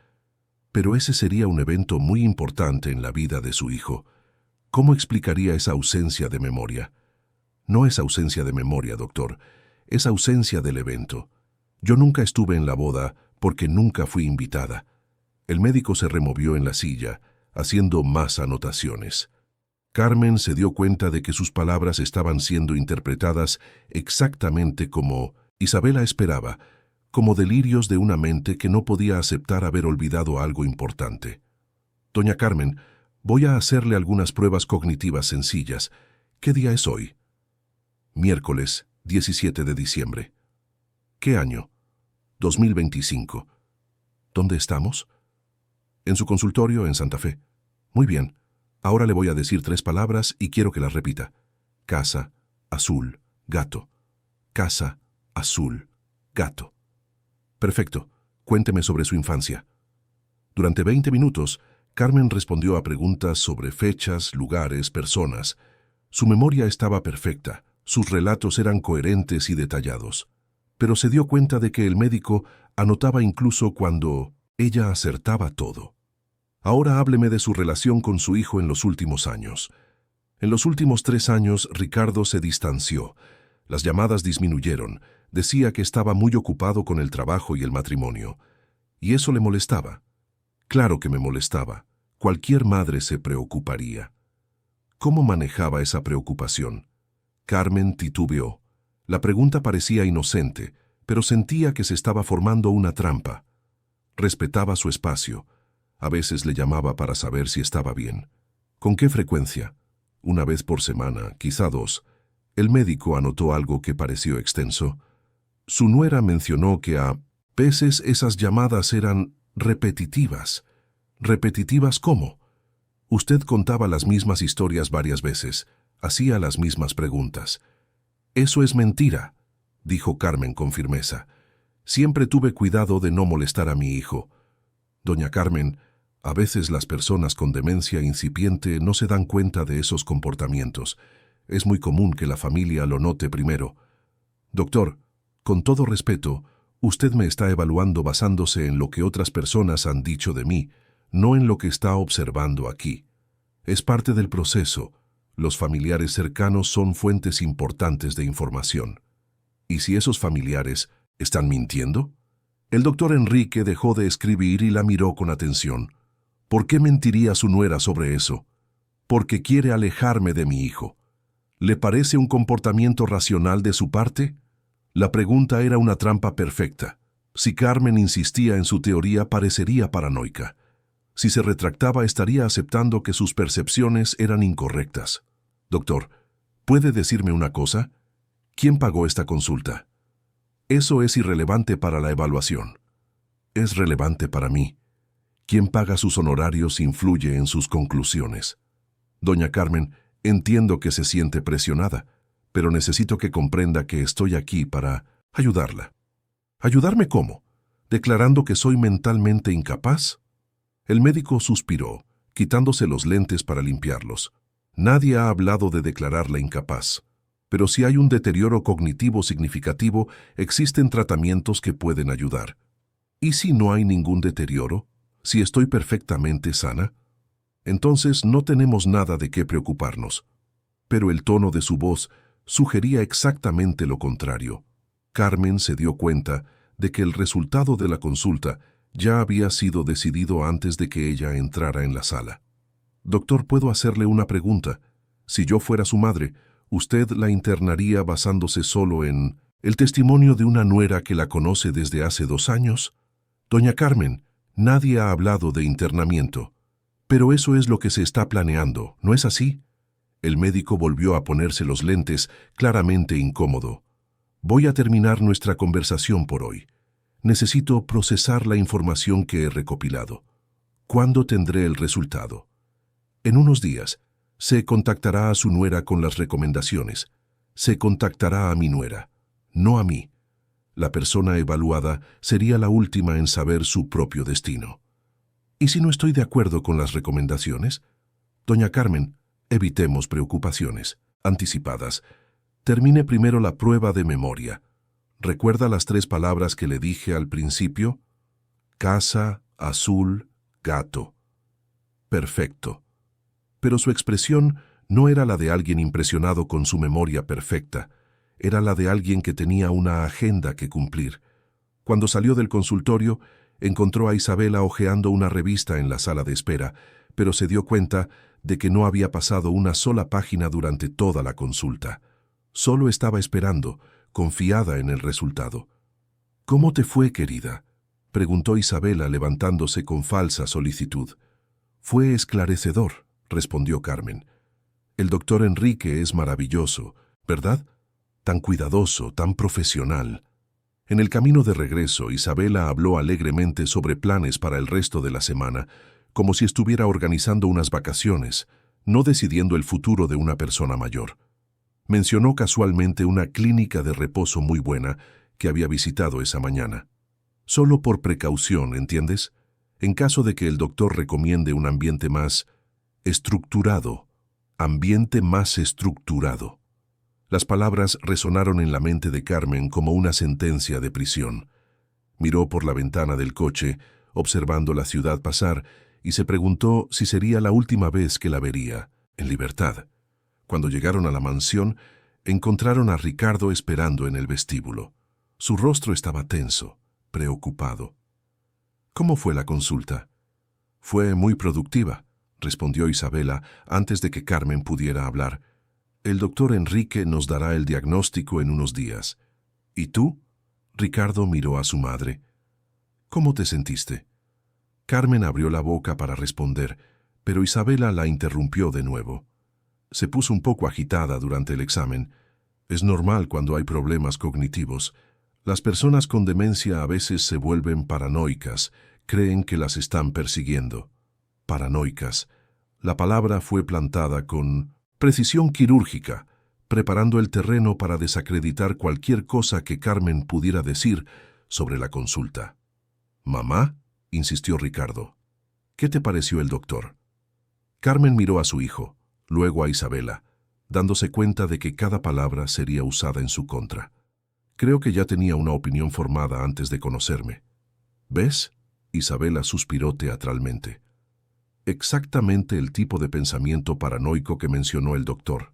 Pero ese sería un evento muy importante en la vida de su hijo. ¿Cómo explicaría esa ausencia de memoria? No es ausencia de memoria, doctor, es ausencia del evento. Yo nunca estuve en la boda porque nunca fui invitada. El médico se removió en la silla, haciendo más anotaciones. Carmen se dio cuenta de que sus palabras estaban siendo interpretadas exactamente como Isabela esperaba, como delirios de una mente que no podía aceptar haber olvidado algo importante. Doña Carmen, voy a hacerle algunas pruebas cognitivas sencillas. ¿Qué día es hoy? Miércoles, 17 de diciembre. ¿Qué año? 2025. ¿Dónde estamos? En su consultorio en Santa Fe. Muy bien. Ahora le voy a decir 3 palabras y quiero que las repita. Casa, azul, gato. Casa, azul, gato. Perfecto. Cuénteme sobre su infancia. Durante 20 minutos, Carmen respondió a preguntas sobre fechas, lugares, personas. Su memoria estaba perfecta, sus relatos eran coherentes y detallados. Pero se dio cuenta de que el médico anotaba incluso cuando ella acertaba todo. Ahora hábleme de su relación con su hijo en los últimos años. En los últimos 3 años, Ricardo se distanció. Las llamadas disminuyeron. Decía que estaba muy ocupado con el trabajo y el matrimonio. ¿Y eso le molestaba? Claro que me molestaba. Cualquier madre se preocuparía. ¿Cómo manejaba esa preocupación? Carmen titubeó. La pregunta parecía inocente, pero sentía que se estaba formando una trampa. Respetaba su espacio. A veces le llamaba para saber si estaba bien. ¿Con qué frecuencia? 1 vez por semana, quizá 2. El médico anotó algo que pareció extenso. Su nuera mencionó que a veces esas llamadas eran repetitivas. ¿Repetitivas cómo? Usted contaba las mismas historias varias veces, hacía las mismas preguntas. Eso es mentira, dijo Carmen con firmeza. Siempre tuve cuidado de no molestar a mi hijo. Doña Carmen, a veces las personas con demencia incipiente no se dan cuenta de esos comportamientos. Es muy común que la familia lo note primero. Doctor, con todo respeto, usted me está evaluando basándose en lo que otras personas han dicho de mí, no en lo que está observando aquí. Es parte del proceso. Los familiares cercanos son fuentes importantes de información. ¿Y si esos familiares están mintiendo? El doctor Enrique dejó de escribir y la miró con atención. ¿Por qué mentiría su nuera sobre eso? Porque quiere alejarme de mi hijo. ¿Le parece un comportamiento racional de su parte? La pregunta era una trampa perfecta. Si Carmen insistía en su teoría, parecería paranoica. Si se retractaba, estaría aceptando que sus percepciones eran incorrectas. Doctor, ¿puede decirme una cosa? ¿Quién pagó esta consulta? Eso es irrelevante para la evaluación. Es relevante para mí. Quien paga sus honorarios influye en sus conclusiones. Doña Carmen, entiendo que se siente presionada, pero necesito que comprenda que estoy aquí para ayudarla. ¿Ayudarme cómo? ¿Declarando que soy mentalmente incapaz? El médico suspiró, quitándose los lentes para limpiarlos. Nadie ha hablado de declararla incapaz. Pero si hay un deterioro cognitivo significativo, existen tratamientos que pueden ayudar. ¿Y si no hay ningún deterioro? ¿Si estoy perfectamente sana? Entonces no tenemos nada de qué preocuparnos. Pero el tono de su voz sugería exactamente lo contrario. Carmen se dio cuenta de que el resultado de la consulta ya había sido decidido antes de que ella entrara en la sala. Doctor, ¿puedo hacerle una pregunta? Si yo fuera su madre, ¿usted la internaría basándose solo en el testimonio de una nuera que la conoce desde hace 2 años? Doña Carmen, nadie ha hablado de internamiento. Pero eso es lo que se está planeando, ¿no es así? El médico volvió a ponerse los lentes, claramente incómodo. Voy a terminar nuestra conversación por hoy. Necesito procesar la información que he recopilado. ¿Cuándo tendré el resultado? En unos días. Se contactará a su nuera con las recomendaciones. Se contactará a mi nuera, no a mí. La persona evaluada sería la última en saber su propio destino. ¿Y si no estoy de acuerdo con las recomendaciones? Doña Carmen, evitemos preocupaciones anticipadas. Termine primero la prueba de memoria. ¿Recuerda las 3 palabras que le dije al principio? Casa, azul, gato. Perfecto. Pero su expresión no era la de alguien impresionado con su memoria perfecta, era la de alguien que tenía una agenda que cumplir. Cuando salió del consultorio, encontró a Isabela hojeando una revista en la sala de espera, pero se dio cuenta de que no había pasado una sola página durante toda la consulta. Solo estaba esperando, confiada en el resultado. «¿Cómo te fue, querida?», preguntó Isabela levantándose con falsa solicitud. «Fue esclarecedor», respondió Carmen. «El doctor Enrique es maravilloso, ¿verdad? Tan cuidadoso, tan profesional». En el camino de regreso, Isabela habló alegremente sobre planes para el resto de la semana, como si estuviera organizando unas vacaciones, no decidiendo el futuro de una persona mayor. Mencionó casualmente una clínica de reposo muy buena que había visitado esa mañana. Solo por precaución, ¿entiendes? En caso de que el doctor recomiende un ambiente más estructurado. Ambiente más estructurado. Las palabras resonaron en la mente de Carmen como una sentencia de prisión. Miró por la ventana del coche, observando la ciudad pasar, y se preguntó si sería la última vez que la vería, en libertad. Cuando llegaron a la mansión, encontraron a Ricardo esperando en el vestíbulo. Su rostro estaba tenso, preocupado. «¿Cómo fue la consulta?» «Fue muy productiva», respondió Isabela antes de que Carmen pudiera hablar. «El doctor Enrique nos dará el diagnóstico en unos días». «¿Y tú?» Ricardo miró a su madre. «¿Cómo te sentiste?» Carmen abrió la boca para responder, pero Isabela la interrumpió de nuevo. Se puso un poco agitada durante el examen. Es normal cuando hay problemas cognitivos. Las personas con demencia a veces se vuelven paranoicas, creen que las están persiguiendo. Paranoicas. La palabra fue plantada con precisión quirúrgica, preparando el terreno para desacreditar cualquier cosa que Carmen pudiera decir sobre la consulta. «¿Mamá?», insistió Ricardo. «¿Qué te pareció el doctor?» Carmen miró a su hijo, luego a Isabela, dándose cuenta de que cada palabra sería usada en su contra. «Creo que ya tenía una opinión formada antes de conocerme». «¿Ves?», Isabela suspiró teatralmente. Exactamente el tipo de pensamiento paranoico que mencionó el doctor.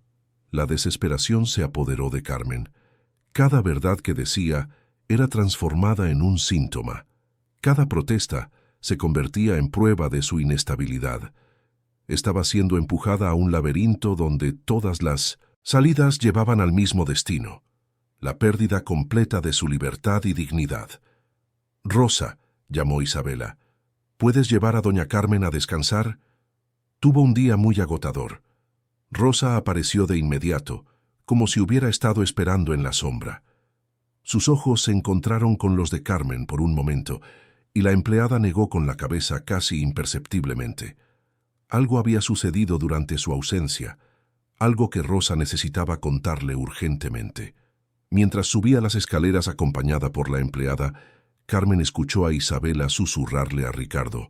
La desesperación se apoderó de Carmen. Cada verdad que decía era transformada en un síntoma. Cada protesta se convertía en prueba de su inestabilidad. Estaba siendo empujada a un laberinto donde todas las salidas llevaban al mismo destino: la pérdida completa de su libertad y dignidad. «Rosa», llamó Isabela, «¿puedes llevar a doña Carmen a descansar?» Tuvo un día muy agotador. Rosa apareció de inmediato, como si hubiera estado esperando en la sombra. Sus ojos se encontraron con los de Carmen por un momento, y la empleada negó con la cabeza casi imperceptiblemente. Algo había sucedido durante su ausencia, algo que Rosa necesitaba contarle urgentemente. Mientras subía las escaleras acompañada por la empleada, Carmen escuchó a Isabela susurrarle a Ricardo.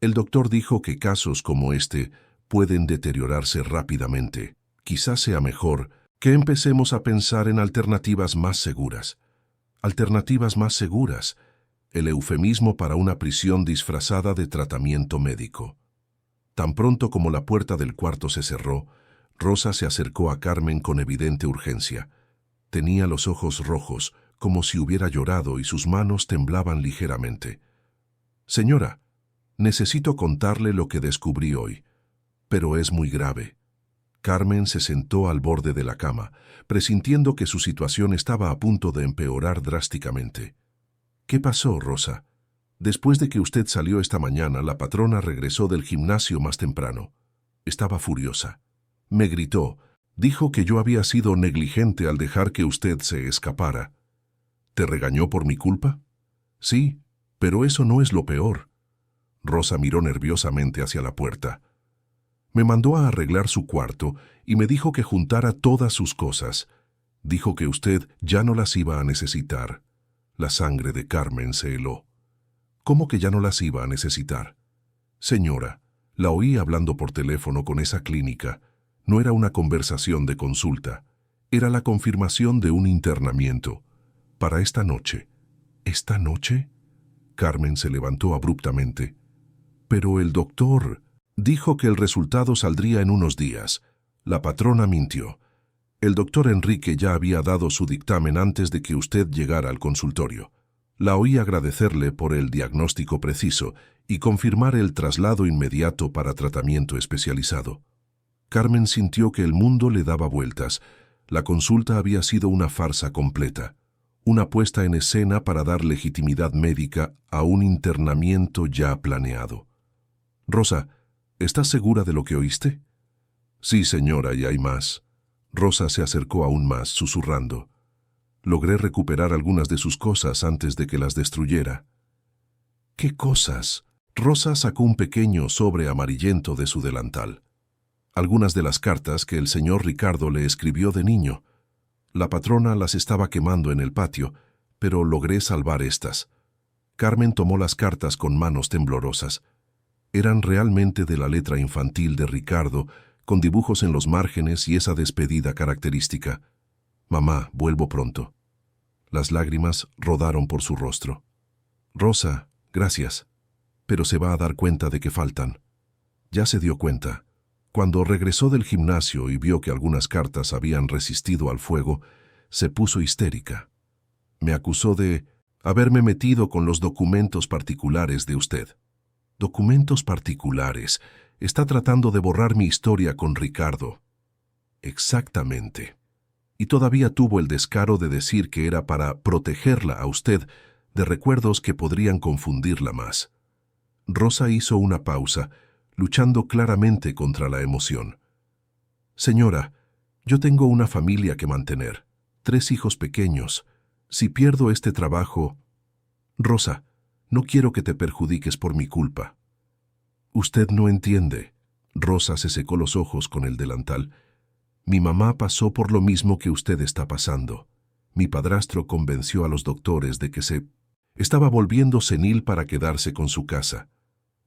«El doctor dijo que casos como este pueden deteriorarse rápidamente. Quizás sea mejor que empecemos a pensar en alternativas más seguras». «Alternativas más seguras», el eufemismo para una prisión disfrazada de tratamiento médico. Tan pronto como la puerta del cuarto se cerró, Rosa se acercó a Carmen con evidente urgencia. Tenía los ojos rojos, como si hubiera llorado, y sus manos temblaban ligeramente. «Señora, necesito contarle lo que descubrí hoy, pero es muy grave». Carmen se sentó al borde de la cama, presintiendo que su situación estaba a punto de empeorar drásticamente. «¿Qué pasó, Rosa?» «Después de que usted salió esta mañana, la patrona regresó del gimnasio más temprano. Estaba furiosa. Me gritó. Dijo que yo había sido negligente al dejar que usted se escapara». «¿Te regañó por mi culpa?» «Sí, pero eso no es lo peor». Rosa miró nerviosamente hacia la puerta. «Me mandó a arreglar su cuarto y me dijo que juntara todas sus cosas. Dijo que usted ya no las iba a necesitar». La sangre de Carmen se heló. «¿Cómo que ya no las iba a necesitar?» «Señora, la oí hablando por teléfono con esa clínica. No era una conversación de consulta. Era la confirmación de un internamiento. Para esta noche». «¿Esta noche?» Carmen se levantó abruptamente. «Pero el doctor dijo que el resultado saldría en unos días». La patrona mintió. El doctor Enrique ya había dado su dictamen antes de que usted llegara al consultorio. La oí agradecerle por el diagnóstico preciso y confirmar el traslado inmediato para tratamiento especializado. Carmen sintió que el mundo le daba vueltas. La consulta había sido una farsa completa, una puesta en escena para dar legitimidad médica a un internamiento ya planeado. «Rosa, ¿estás segura de lo que oíste?» «Sí, señora, y hay más». Rosa se acercó aún más, susurrando. «Logré recuperar algunas de sus cosas antes de que las destruyera». «¿Qué cosas?» Rosa sacó un pequeño sobre amarillento de su delantal. Algunas de las cartas que el señor Ricardo le escribió de niño. La patrona las estaba quemando en el patio, pero logré salvar estas. Carmen tomó las cartas con manos temblorosas. Eran realmente de la letra infantil de Ricardo, con dibujos en los márgenes y esa despedida característica. «Mamá, vuelvo pronto». Las lágrimas rodaron por su rostro. «Rosa, gracias, pero se va a dar cuenta de que faltan». Ya se dio cuenta. Cuando regresó del gimnasio y vio que algunas cartas habían resistido al fuego, se puso histérica. Me acusó de haberme metido con los documentos particulares de usted. «¿Documentos particulares? Está tratando de borrar mi historia con Ricardo». «Exactamente. Y todavía tuvo el descaro de decir que era para protegerla a usted de recuerdos que podrían confundirla más». Rosa hizo una pausa, luchando claramente contra la emoción. «Señora, yo tengo una familia que mantener, 3 hijos pequeños. Si pierdo este trabajo...» «Rosa, no quiero que te perjudiques por mi culpa». «Usted no entiende». Rosa se secó los ojos con el delantal. «Mi mamá pasó por lo mismo que usted está pasando. Mi padrastro convenció a los doctores de que se estaba volviendo senil para quedarse con su casa.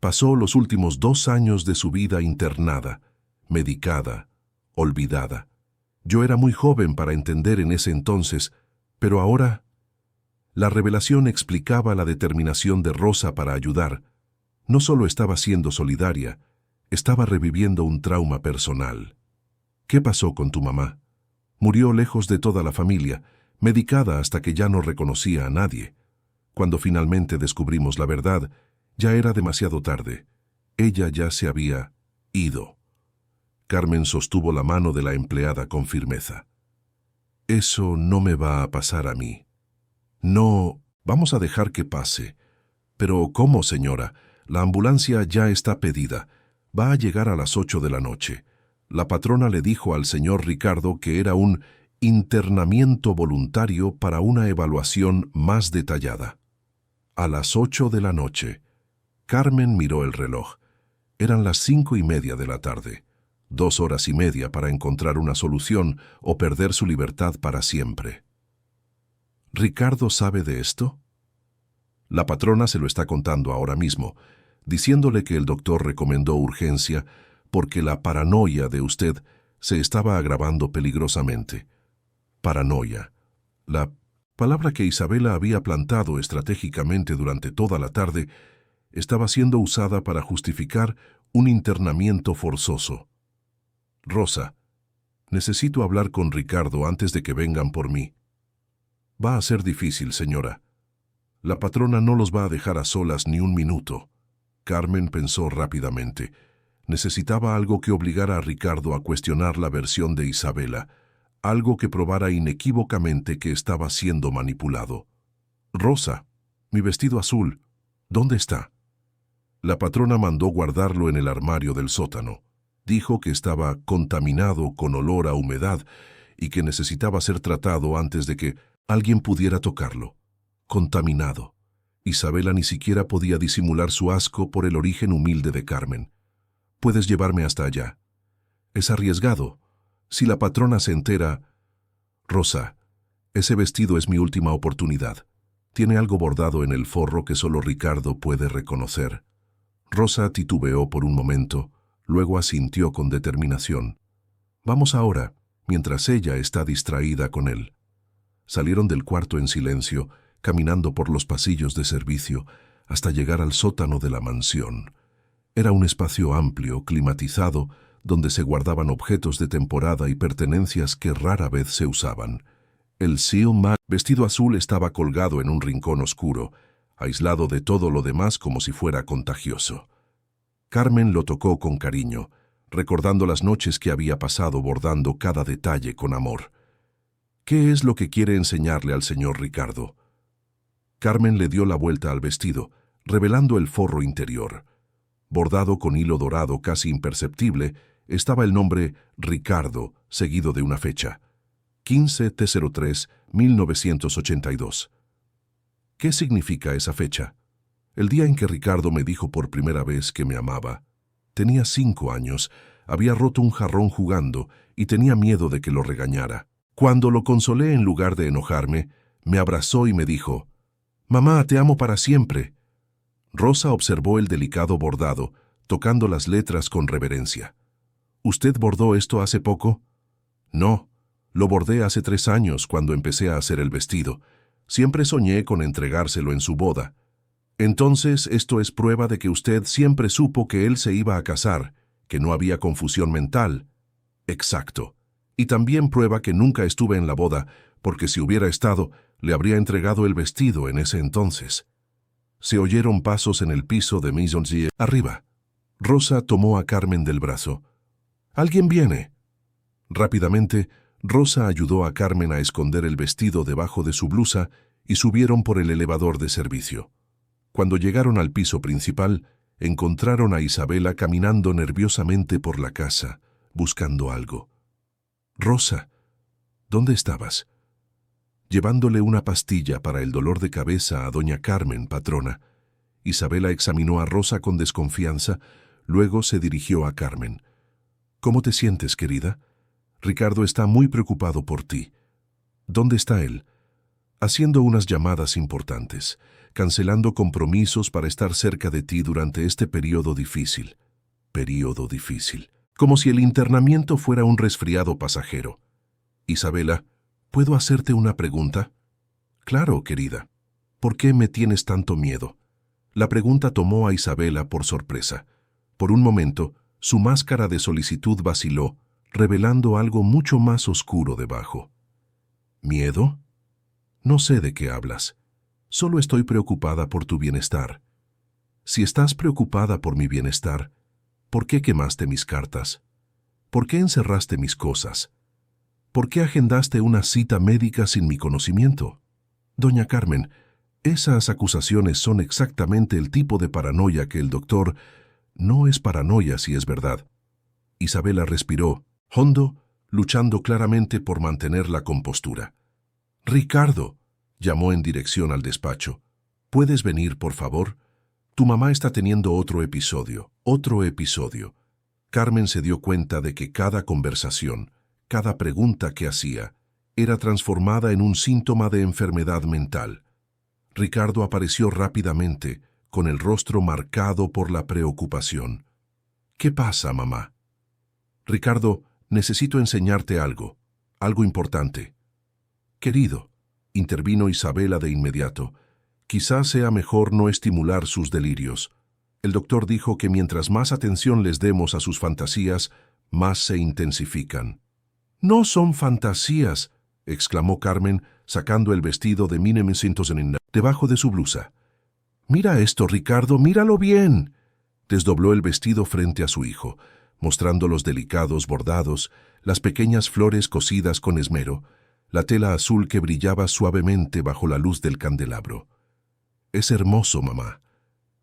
Pasó los últimos 2 años de su vida internada, medicada, olvidada. Yo era muy joven para entender en ese entonces, pero ahora...» La revelación explicaba la determinación de Rosa para ayudar. No solo estaba siendo solidaria, estaba reviviendo un trauma personal. «¿Qué pasó con tu mamá?» «Murió lejos de toda la familia, medicada hasta que ya no reconocía a nadie. Cuando finalmente descubrimos la verdad, ya era demasiado tarde. Ella ya se había ido». Carmen sostuvo la mano de la empleada con firmeza. «Eso no me va a pasar a mí». «No, vamos a dejar que pase». «¿Pero cómo, señora? La ambulancia ya está pedida. Va a llegar a las 8 de la noche. La patrona le dijo al señor Ricardo que era un internamiento voluntario para una evaluación más detallada». «A las 8 de la noche». Carmen miró el reloj. Eran las 5:30 de la tarde. 2 horas y media para encontrar una solución o perder su libertad para siempre. ¿Ricardo sabe de esto? La patrona se lo está contando ahora mismo, diciéndole que el doctor recomendó urgencia porque la paranoia de usted se estaba agravando peligrosamente. Paranoia. La palabra que Isabela había plantado estratégicamente durante toda la tarde estaba siendo usada para justificar un internamiento forzoso. «Rosa, necesito hablar con Ricardo antes de que vengan por mí». «Va a ser difícil, señora. La patrona no los va a dejar a solas ni un minuto». Carmen pensó rápidamente. Necesitaba algo que obligara a Ricardo a cuestionar la versión de Isabela, algo que probara inequívocamente que estaba siendo manipulado. «Rosa, mi vestido azul, ¿dónde está?» La patrona mandó guardarlo en el armario del sótano. Dijo que estaba contaminado con olor a humedad y que necesitaba ser tratado antes de que alguien pudiera tocarlo. Contaminado. Isabela ni siquiera podía disimular su asco por el origen humilde de Carmen. «Puedes llevarme hasta allá». «Es arriesgado. Si la patrona se entera...» «Rosa, ese vestido es mi última oportunidad. Tiene algo bordado en el forro que solo Ricardo puede reconocer». Rosa titubeó por un momento, luego asintió con determinación. «Vamos ahora, mientras ella está distraída con él». Salieron del cuarto en silencio, caminando por los pasillos de servicio, hasta llegar al sótano de la mansión. Era un espacio amplio, climatizado, donde se guardaban objetos de temporada y pertenencias que rara vez se usaban. El Silma, vestido azul, estaba colgado en un rincón oscuro, aislado de todo lo demás como si fuera contagioso. Carmen lo tocó con cariño, recordando las noches que había pasado bordando cada detalle con amor. ¿Qué es lo que quiere enseñarle al señor Ricardo? Carmen le dio la vuelta al vestido, revelando el forro interior. Bordado con hilo dorado casi imperceptible, estaba el nombre Ricardo, seguido de una fecha. 15/03/1982. ¿Qué significa esa fecha? El día en que Ricardo me dijo por primera vez que me amaba. Tenía 5 años, había roto un jarrón jugando y tenía miedo de que lo regañara. Cuando lo consolé en lugar de enojarme, me abrazó y me dijo: «Mamá, te amo para siempre». Rosa observó el delicado bordado, tocando las letras con reverencia. «¿Usted bordó esto hace poco?» «No, lo bordé hace 3 años cuando empecé a hacer el vestido. Siempre soñé con entregárselo en su boda». «Entonces, esto es prueba de que usted siempre supo que él se iba a casar, que no había confusión mental». «Exacto. Y también prueba que nunca estuve en la boda, porque si hubiera estado, le habría entregado el vestido en ese entonces». Se oyeron pasos en el piso de Maisonsier. Arriba. Rosa tomó a Carmen del brazo. «¿Alguien viene?» Rápidamente, Rosa ayudó a Carmen a esconder el vestido debajo de su blusa y subieron por el elevador de servicio. Cuando llegaron al piso principal, encontraron a Isabela caminando nerviosamente por la casa, buscando algo. «Rosa, ¿dónde estabas?» «Llevándole una pastilla para el dolor de cabeza a doña Carmen, patrona». Isabela examinó a Rosa con desconfianza, luego se dirigió a Carmen. «¿Cómo te sientes, querida? Ricardo está muy preocupado por ti». «¿Dónde está él?» «Haciendo unas llamadas importantes, cancelando compromisos para estar cerca de ti durante este periodo difícil». «Periodo difícil». Como si el internamiento fuera un resfriado pasajero. «Isabela, ¿puedo hacerte una pregunta?» «Claro, querida. ¿Por qué me tienes tanto miedo?» La pregunta tomó a Isabela por sorpresa. Por un momento, su máscara de solicitud vaciló, revelando algo mucho más oscuro debajo. «¿Miedo?» «No sé de qué hablas. Solo estoy preocupada por tu bienestar». «Si estás preocupada por mi bienestar, ¿por qué quemaste mis cartas? ¿Por qué encerraste mis cosas? ¿Por qué agendaste una cita médica sin mi conocimiento?» «Doña Carmen, esas acusaciones son exactamente el tipo de paranoia que el doctor... No es paranoia si es verdad». Isabela respiró, hondo, luchando claramente por mantener la compostura. «Ricardo», llamó en dirección al despacho. «¿Puedes venir, por favor? Tu mamá está teniendo otro episodio. Carmen se dio cuenta de que cada conversación, cada pregunta que hacía, era transformada en un síntoma de enfermedad mental. Ricardo apareció rápidamente, con el rostro marcado por la preocupación. «¿Qué pasa, mamá?» «Ricardo, necesito enseñarte algo importante». «Querido», intervino Isabela de inmediato, «quizás sea mejor no estimular sus delirios. El doctor dijo que mientras más atención les demos a sus fantasías, más se intensifican». «No son fantasías», exclamó Carmen, sacando el vestido de debajo de su blusa. «Mira esto, Ricardo, míralo bien». Desdobló el vestido frente a su hijo, mostrando los delicados bordados, las pequeñas flores cosidas con esmero, la tela azul que brillaba suavemente bajo la luz del candelabro. «Es hermoso, mamá»,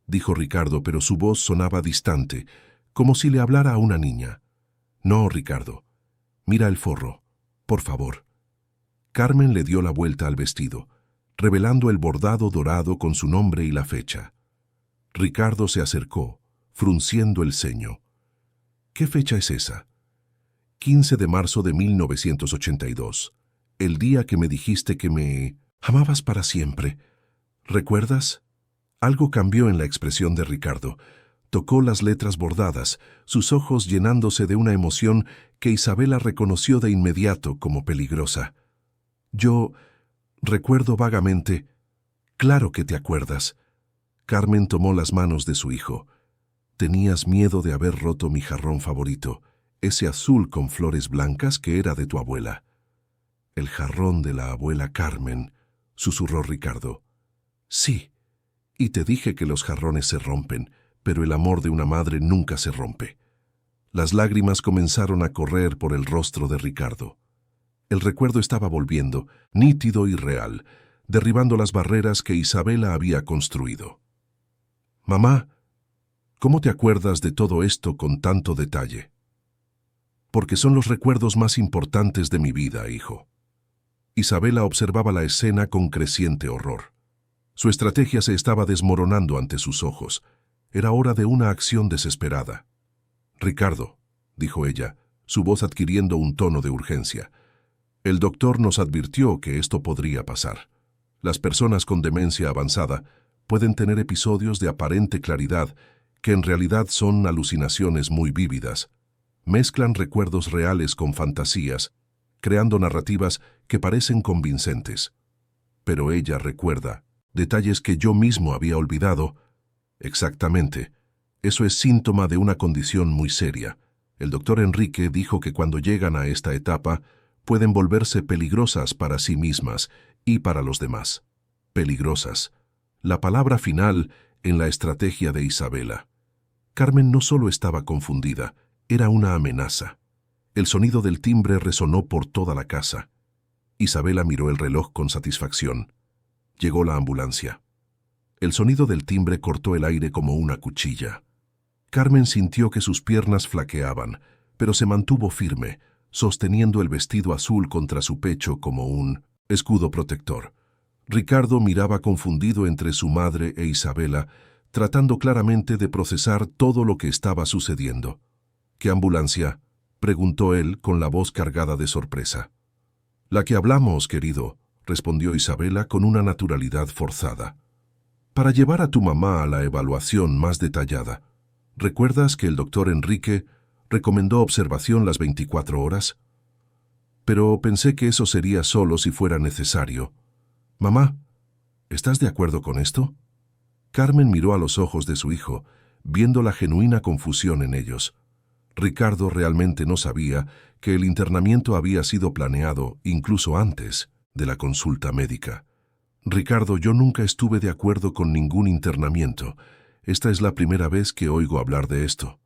dijo Ricardo, pero su voz sonaba distante, como si le hablara a una niña. «No, Ricardo. Mira el forro, por favor». Carmen le dio la vuelta al vestido, revelando el bordado dorado con su nombre y la fecha. Ricardo se acercó, frunciendo el ceño. «¿Qué fecha es esa?» 15 de marzo de 1982. El día que me dijiste que me amabas para siempre. ¿Recuerdas? Algo cambió en la expresión de Ricardo. Tocó las letras bordadas, sus ojos llenándose de una emoción que Isabela reconoció de inmediato como peligrosa. «Yo recuerdo vagamente». «Claro que te acuerdas». Carmen tomó las manos de su hijo. «Tenías miedo de haber roto mi jarrón favorito, ese azul con flores blancas que era de tu abuela». El jarrón de la abuela Carmen, susurró Ricardo. Sí, y te dije que los jarrones se rompen, pero el amor de una madre nunca se rompe. Las lágrimas comenzaron a correr por el rostro de Ricardo. El recuerdo estaba volviendo, nítido y real, derribando las barreras que Isabela había construido. Mamá, ¿cómo te acuerdas de todo esto con tanto detalle? Porque son los recuerdos más importantes de mi vida, hijo. Isabela observaba la escena con creciente horror. Su estrategia se estaba desmoronando ante sus ojos. Era hora de una acción desesperada. Ricardo, dijo ella, su voz adquiriendo un tono de urgencia. El doctor nos advirtió que esto podría pasar. Las personas con demencia avanzada pueden tener episodios de aparente claridad que en realidad son alucinaciones muy vívidas. Mezclan recuerdos reales con fantasías, creando narrativas que parecen convincentes. Pero ella recuerda detalles que yo mismo había olvidado. Exactamente. Eso es síntoma de una condición muy seria. El doctor Enrique dijo que cuando llegan a esta etapa, pueden volverse peligrosas para sí mismas y para los demás. Peligrosas. La palabra final en la estrategia de Isabela. Carmen no solo estaba confundida, era una amenaza. El sonido del timbre resonó por toda la casa. Isabela miró el reloj con satisfacción. Llegó la ambulancia. El sonido del timbre cortó el aire como una cuchilla. Carmen sintió que sus piernas flaqueaban, pero se mantuvo firme, sosteniendo el vestido azul contra su pecho como un escudo protector. Ricardo miraba confundido entre su madre e Isabela, tratando claramente de procesar todo lo que estaba sucediendo. ¿Qué ambulancia?, preguntó él con la voz cargada de sorpresa. La que hablamos, querido, respondió Isabela con una naturalidad forzada. Para llevar a tu mamá a la evaluación más detallada. ¿Recuerdas que el doctor Enrique recomendó observación las 24 horas? Pero pensé que eso sería solo si fuera necesario. Mamá, ¿estás de acuerdo con esto? Carmen miró a los ojos de su hijo, viendo la genuina confusión en ellos. Ricardo realmente no sabía que el internamiento había sido planeado incluso antes de la consulta médica. Ricardo, yo nunca estuve de acuerdo con ningún internamiento. Esta es la primera vez que oigo hablar de esto.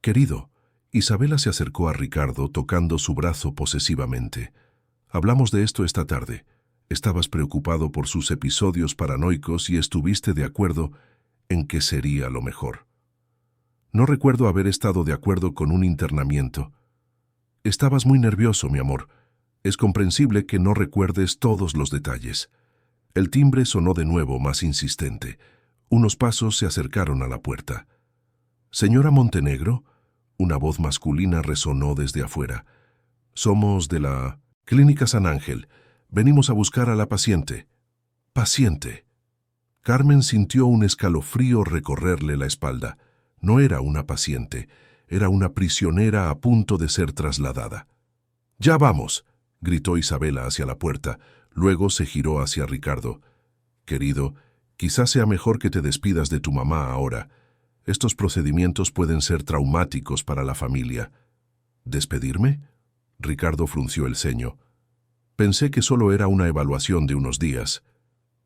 Querido, Isabela se acercó a Ricardo tocando su brazo posesivamente. Hablamos de esto esta tarde. Estabas preocupado por sus episodios paranoicos y estuviste de acuerdo en que sería lo mejor. No recuerdo haber estado de acuerdo con un internamiento. Estabas muy nervioso, mi amor. Es comprensible que no recuerdes todos los detalles. El timbre sonó de nuevo, más insistente. Unos pasos se acercaron a la puerta. «Señora Montenegro», una voz masculina resonó desde afuera. «Somos de la Clínica San Ángel. Venimos a buscar a la paciente». «¿Paciente?» Carmen sintió un escalofrío recorrerle la espalda. No era una paciente, era una prisionera a punto de ser trasladada. «¡Ya vamos!», gritó Isabela hacia la puerta. Luego se giró hacia Ricardo. «Querido, quizás sea mejor que te despidas de tu mamá ahora. Estos procedimientos pueden ser traumáticos para la familia». «¿Despedirme?», Ricardo frunció el ceño. «Pensé que solo era una evaluación de unos días».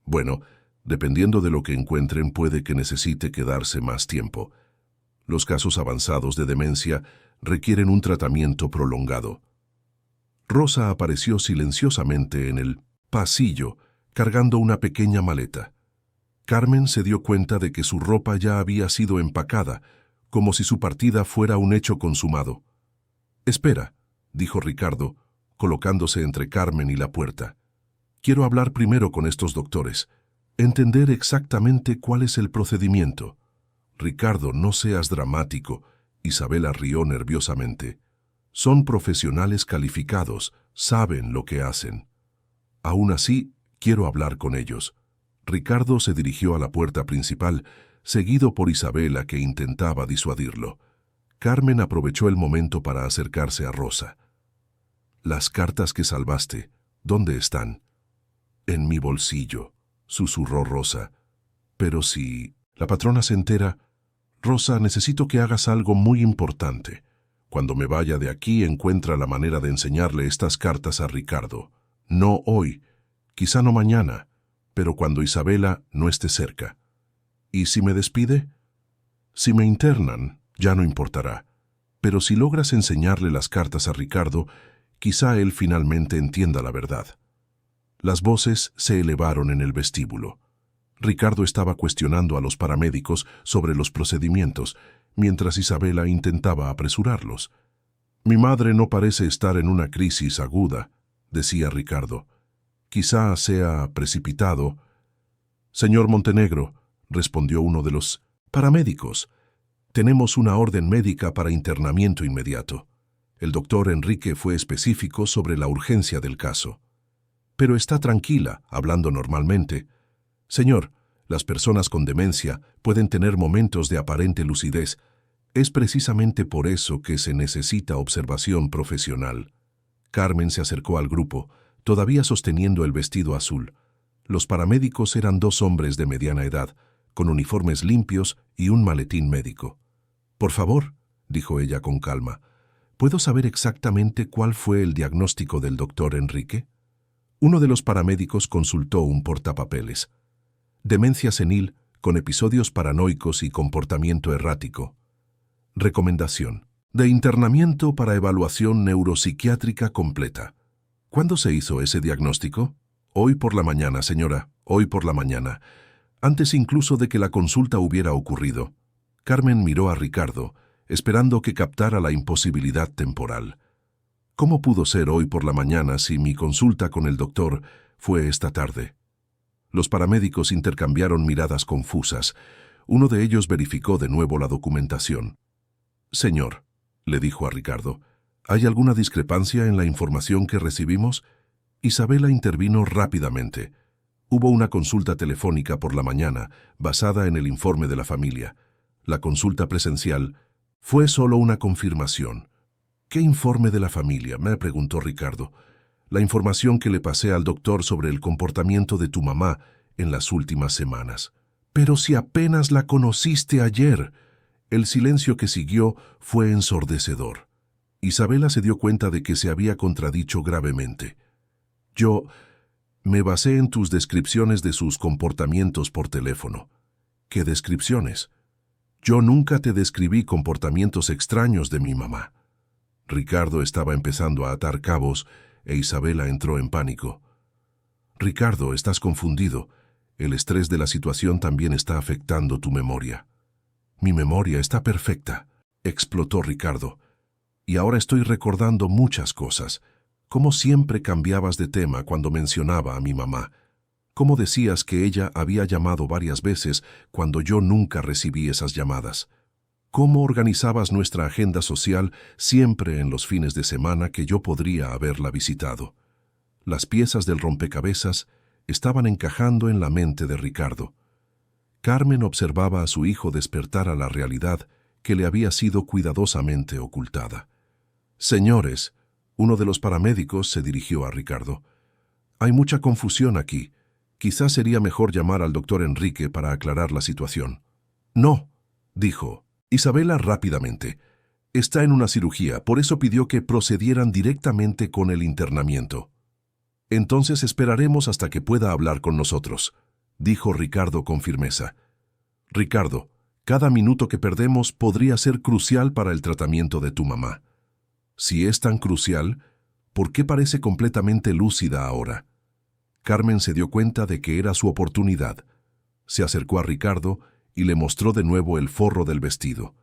«Bueno, dependiendo de lo que encuentren, puede que necesite quedarse más tiempo. Los casos avanzados de demencia requieren un tratamiento prolongado». Rosa apareció silenciosamente en el pasillo, cargando una pequeña maleta. Carmen se dio cuenta de que su ropa ya había sido empacada, como si su partida fuera un hecho consumado. «Espera», dijo Ricardo, colocándose entre Carmen y la puerta. «Quiero hablar primero con estos doctores, entender exactamente cuál es el procedimiento». «Ricardo, no seas dramático», Isabela rió nerviosamente. «Son profesionales calificados, saben lo que hacen». «Aún así, quiero hablar con ellos». Ricardo se dirigió a la puerta principal, seguido por Isabela, que intentaba disuadirlo. Carmen aprovechó el momento para acercarse a Rosa. «Las cartas que salvaste, ¿dónde están?» «En mi bolsillo», susurró Rosa. «Pero si la patrona se entera...» «Rosa, necesito que hagas algo muy importante. Cuando me vaya de aquí, encuentra la manera de enseñarle estas cartas a Ricardo. No hoy, quizá no mañana, pero cuando Isabela no esté cerca. ¿Y si me despide? Si me internan, ya no importará. Pero si logras enseñarle las cartas a Ricardo, quizá él finalmente entienda la verdad. Las voces se elevaron en el vestíbulo. Ricardo estaba cuestionando a los paramédicos sobre los procedimientos, mientras Isabela intentaba apresurarlos. «Mi madre no parece estar en una crisis aguda», decía Ricardo. «Quizá sea precipitado». «Señor Montenegro», respondió uno de los paramédicos, «tenemos una orden médica para internamiento inmediato». El doctor Enrique fue específico sobre la urgencia del caso. «Pero está tranquila, hablando normalmente». «Señor, las personas con demencia pueden tener momentos de aparente lucidez. Es precisamente por eso que se necesita observación profesional». Carmen se acercó al grupo, todavía sosteniendo el vestido azul. Los paramédicos eran 2 hombres de mediana edad, con uniformes limpios y un maletín médico. «Por favor», dijo ella con calma, «¿puedo saber exactamente cuál fue el diagnóstico del doctor Enrique?» Uno de los paramédicos consultó un portapapeles. «Demencia senil, con episodios paranoicos y comportamiento errático. Recomendación: de internamiento para evaluación neuropsiquiátrica completa». «¿Cuándo se hizo ese diagnóstico?» «Hoy por la mañana, señora, hoy por la mañana, antes incluso de que la consulta hubiera ocurrido». Carmen miró a Ricardo, esperando que captara la imposibilidad temporal. «¿Cómo pudo ser hoy por la mañana si mi consulta con el doctor fue esta tarde?» Los paramédicos intercambiaron miradas confusas. Uno de ellos verificó de nuevo la documentación. «Señor», le dijo a Ricardo, «¿hay alguna discrepancia en la información que recibimos?» Isabela intervino rápidamente. Hubo una consulta telefónica por la mañana, basada en el informe de la familia. La consulta presencial fue solo una confirmación. «¿Qué informe de la familia?», me preguntó Ricardo. «La información que le pasé al doctor sobre el comportamiento de tu mamá en las últimas semanas». «Pero si apenas la conociste ayer». El silencio que siguió fue ensordecedor. Isabela se dio cuenta de que se había contradicho gravemente. «Yo me basé en tus descripciones de sus comportamientos por teléfono». «¿Qué descripciones?» «Yo nunca te describí comportamientos extraños de mi mamá». Ricardo estaba empezando a atar cabos e Isabela entró en pánico. «Ricardo, estás confundido. El estrés de la situación también está afectando tu memoria». «Mi memoria está perfecta», explotó Ricardo. «Y ahora estoy recordando muchas cosas. Cómo siempre cambiabas de tema cuando mencionaba a mi mamá. Cómo decías que ella había llamado varias veces cuando yo nunca recibí esas llamadas. Cómo organizabas nuestra agenda social siempre en los fines de semana que yo podría haberla visitado». Las piezas del rompecabezas estaban encajando en la mente de Ricardo. Carmen observaba a su hijo despertar a la realidad que le había sido cuidadosamente ocultada. «Señores», uno de los paramédicos se dirigió a Ricardo, «hay mucha confusión aquí. Quizás sería mejor llamar al doctor Enrique para aclarar la situación». «No», dijo Isabela rápidamente. «Está en una cirugía, por eso pidió que procedieran directamente con el internamiento». «Entonces esperaremos hasta que pueda hablar con nosotros», dijo Ricardo con firmeza. «Ricardo, cada minuto que perdemos podría ser crucial para el tratamiento de tu mamá. Si es tan crucial, ¿por qué parece completamente lúcida ahora?» Carmen se dio cuenta de que era su oportunidad. Se acercó a Ricardo y le mostró de nuevo el forro del vestido.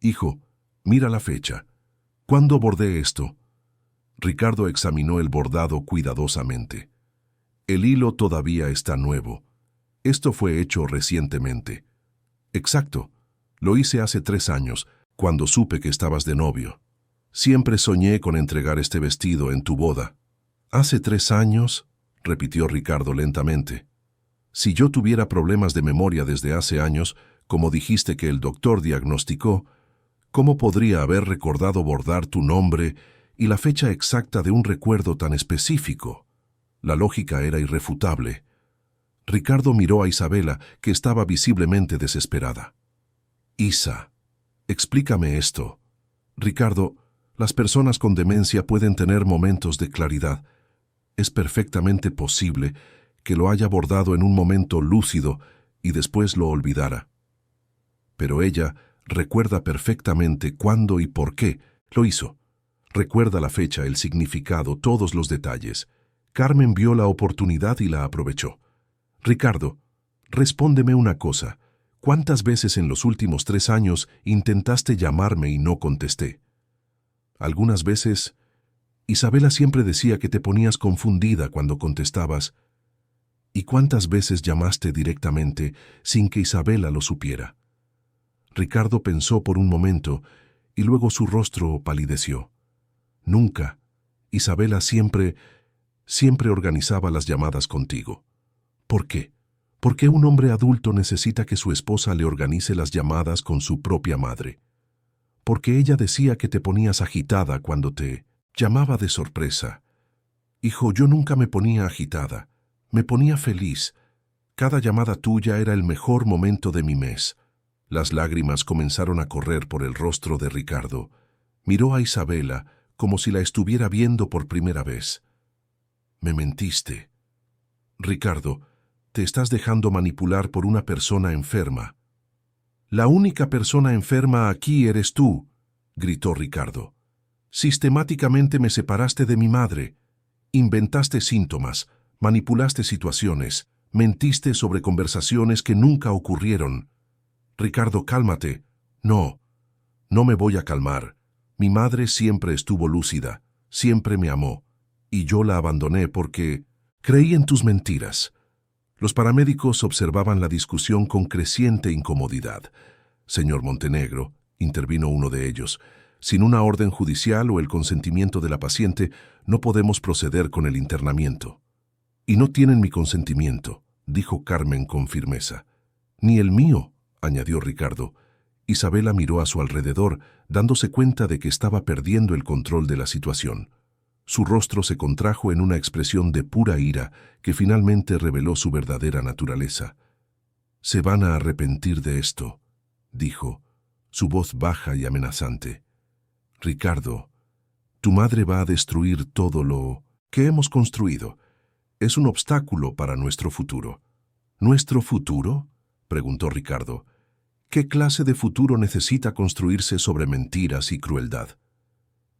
«Hijo, mira la fecha. ¿Cuándo bordé esto?» Ricardo examinó el bordado cuidadosamente. «El hilo todavía está nuevo. Esto fue hecho recientemente». «Exacto. Lo hice hace 3 años, cuando supe que estabas de novio. Siempre soñé con entregar este vestido en tu boda». «¿Hace 3 años?» repitió Ricardo lentamente. «Si yo tuviera problemas de memoria desde hace años, como dijiste que el doctor diagnosticó, ¿cómo podría haber recordado bordar tu nombre y la fecha exacta de un recuerdo tan específico?» La lógica era irrefutable. Ricardo miró a Isabela, que estaba visiblemente desesperada. «Isa, explícame esto». «Ricardo, las personas con demencia pueden tener momentos de claridad. Es perfectamente posible que lo haya abordado en un momento lúcido y después lo olvidara. Pero ella recuerda perfectamente cuándo y por qué lo hizo. Recuerda la fecha, el significado, todos los detalles. Carmen vio la oportunidad y la aprovechó. Ricardo, respóndeme una cosa. ¿Cuántas veces en los últimos 3 años intentaste llamarme y no contesté? Algunas veces, Isabela siempre decía que te ponías confundida cuando contestabas. ¿Y cuántas veces llamaste directamente sin que Isabela lo supiera? Ricardo pensó por un momento y luego su rostro palideció. Nunca. Isabela siempre organizaba las llamadas contigo. ¿Por qué? ¿Por qué un hombre adulto necesita que su esposa le organice las llamadas con su propia madre? Porque ella decía que te ponías agitada cuando te llamaba de sorpresa. Hijo, yo nunca me ponía agitada. Me ponía feliz. Cada llamada tuya era el mejor momento de mi mes. Las lágrimas comenzaron a correr por el rostro de Ricardo. Miró a Isabela como si la estuviera viendo por primera vez. Me mentiste. Ricardo, te estás dejando manipular por una persona enferma. La única persona enferma aquí eres tú, gritó Ricardo. Sistemáticamente me separaste de mi madre. Inventaste síntomas, manipulaste situaciones, mentiste sobre conversaciones que nunca ocurrieron. Ricardo, cálmate. No me voy a calmar. Mi madre siempre estuvo lúcida, siempre me amó, y yo la abandoné porque creí en tus mentiras. Los paramédicos observaban la discusión con creciente incomodidad. Señor Montenegro, intervino uno de ellos, sin una orden judicial o el consentimiento de la paciente, no podemos proceder con el internamiento. Y no tienen mi consentimiento, dijo Carmen con firmeza. Ni el mío, añadió Ricardo. Isabela miró a su alrededor, dándose cuenta de que estaba perdiendo el control de la situación. Su rostro se contrajo en una expresión de pura ira que finalmente reveló su verdadera naturaleza. «Se van a arrepentir de esto», dijo, su voz baja y amenazante. «Ricardo, tu madre va a destruir todo lo que hemos construido. Es un obstáculo para nuestro futuro». «¿Nuestro futuro?», preguntó Ricardo. «¿Qué clase de futuro necesita construirse sobre mentiras y crueldad?».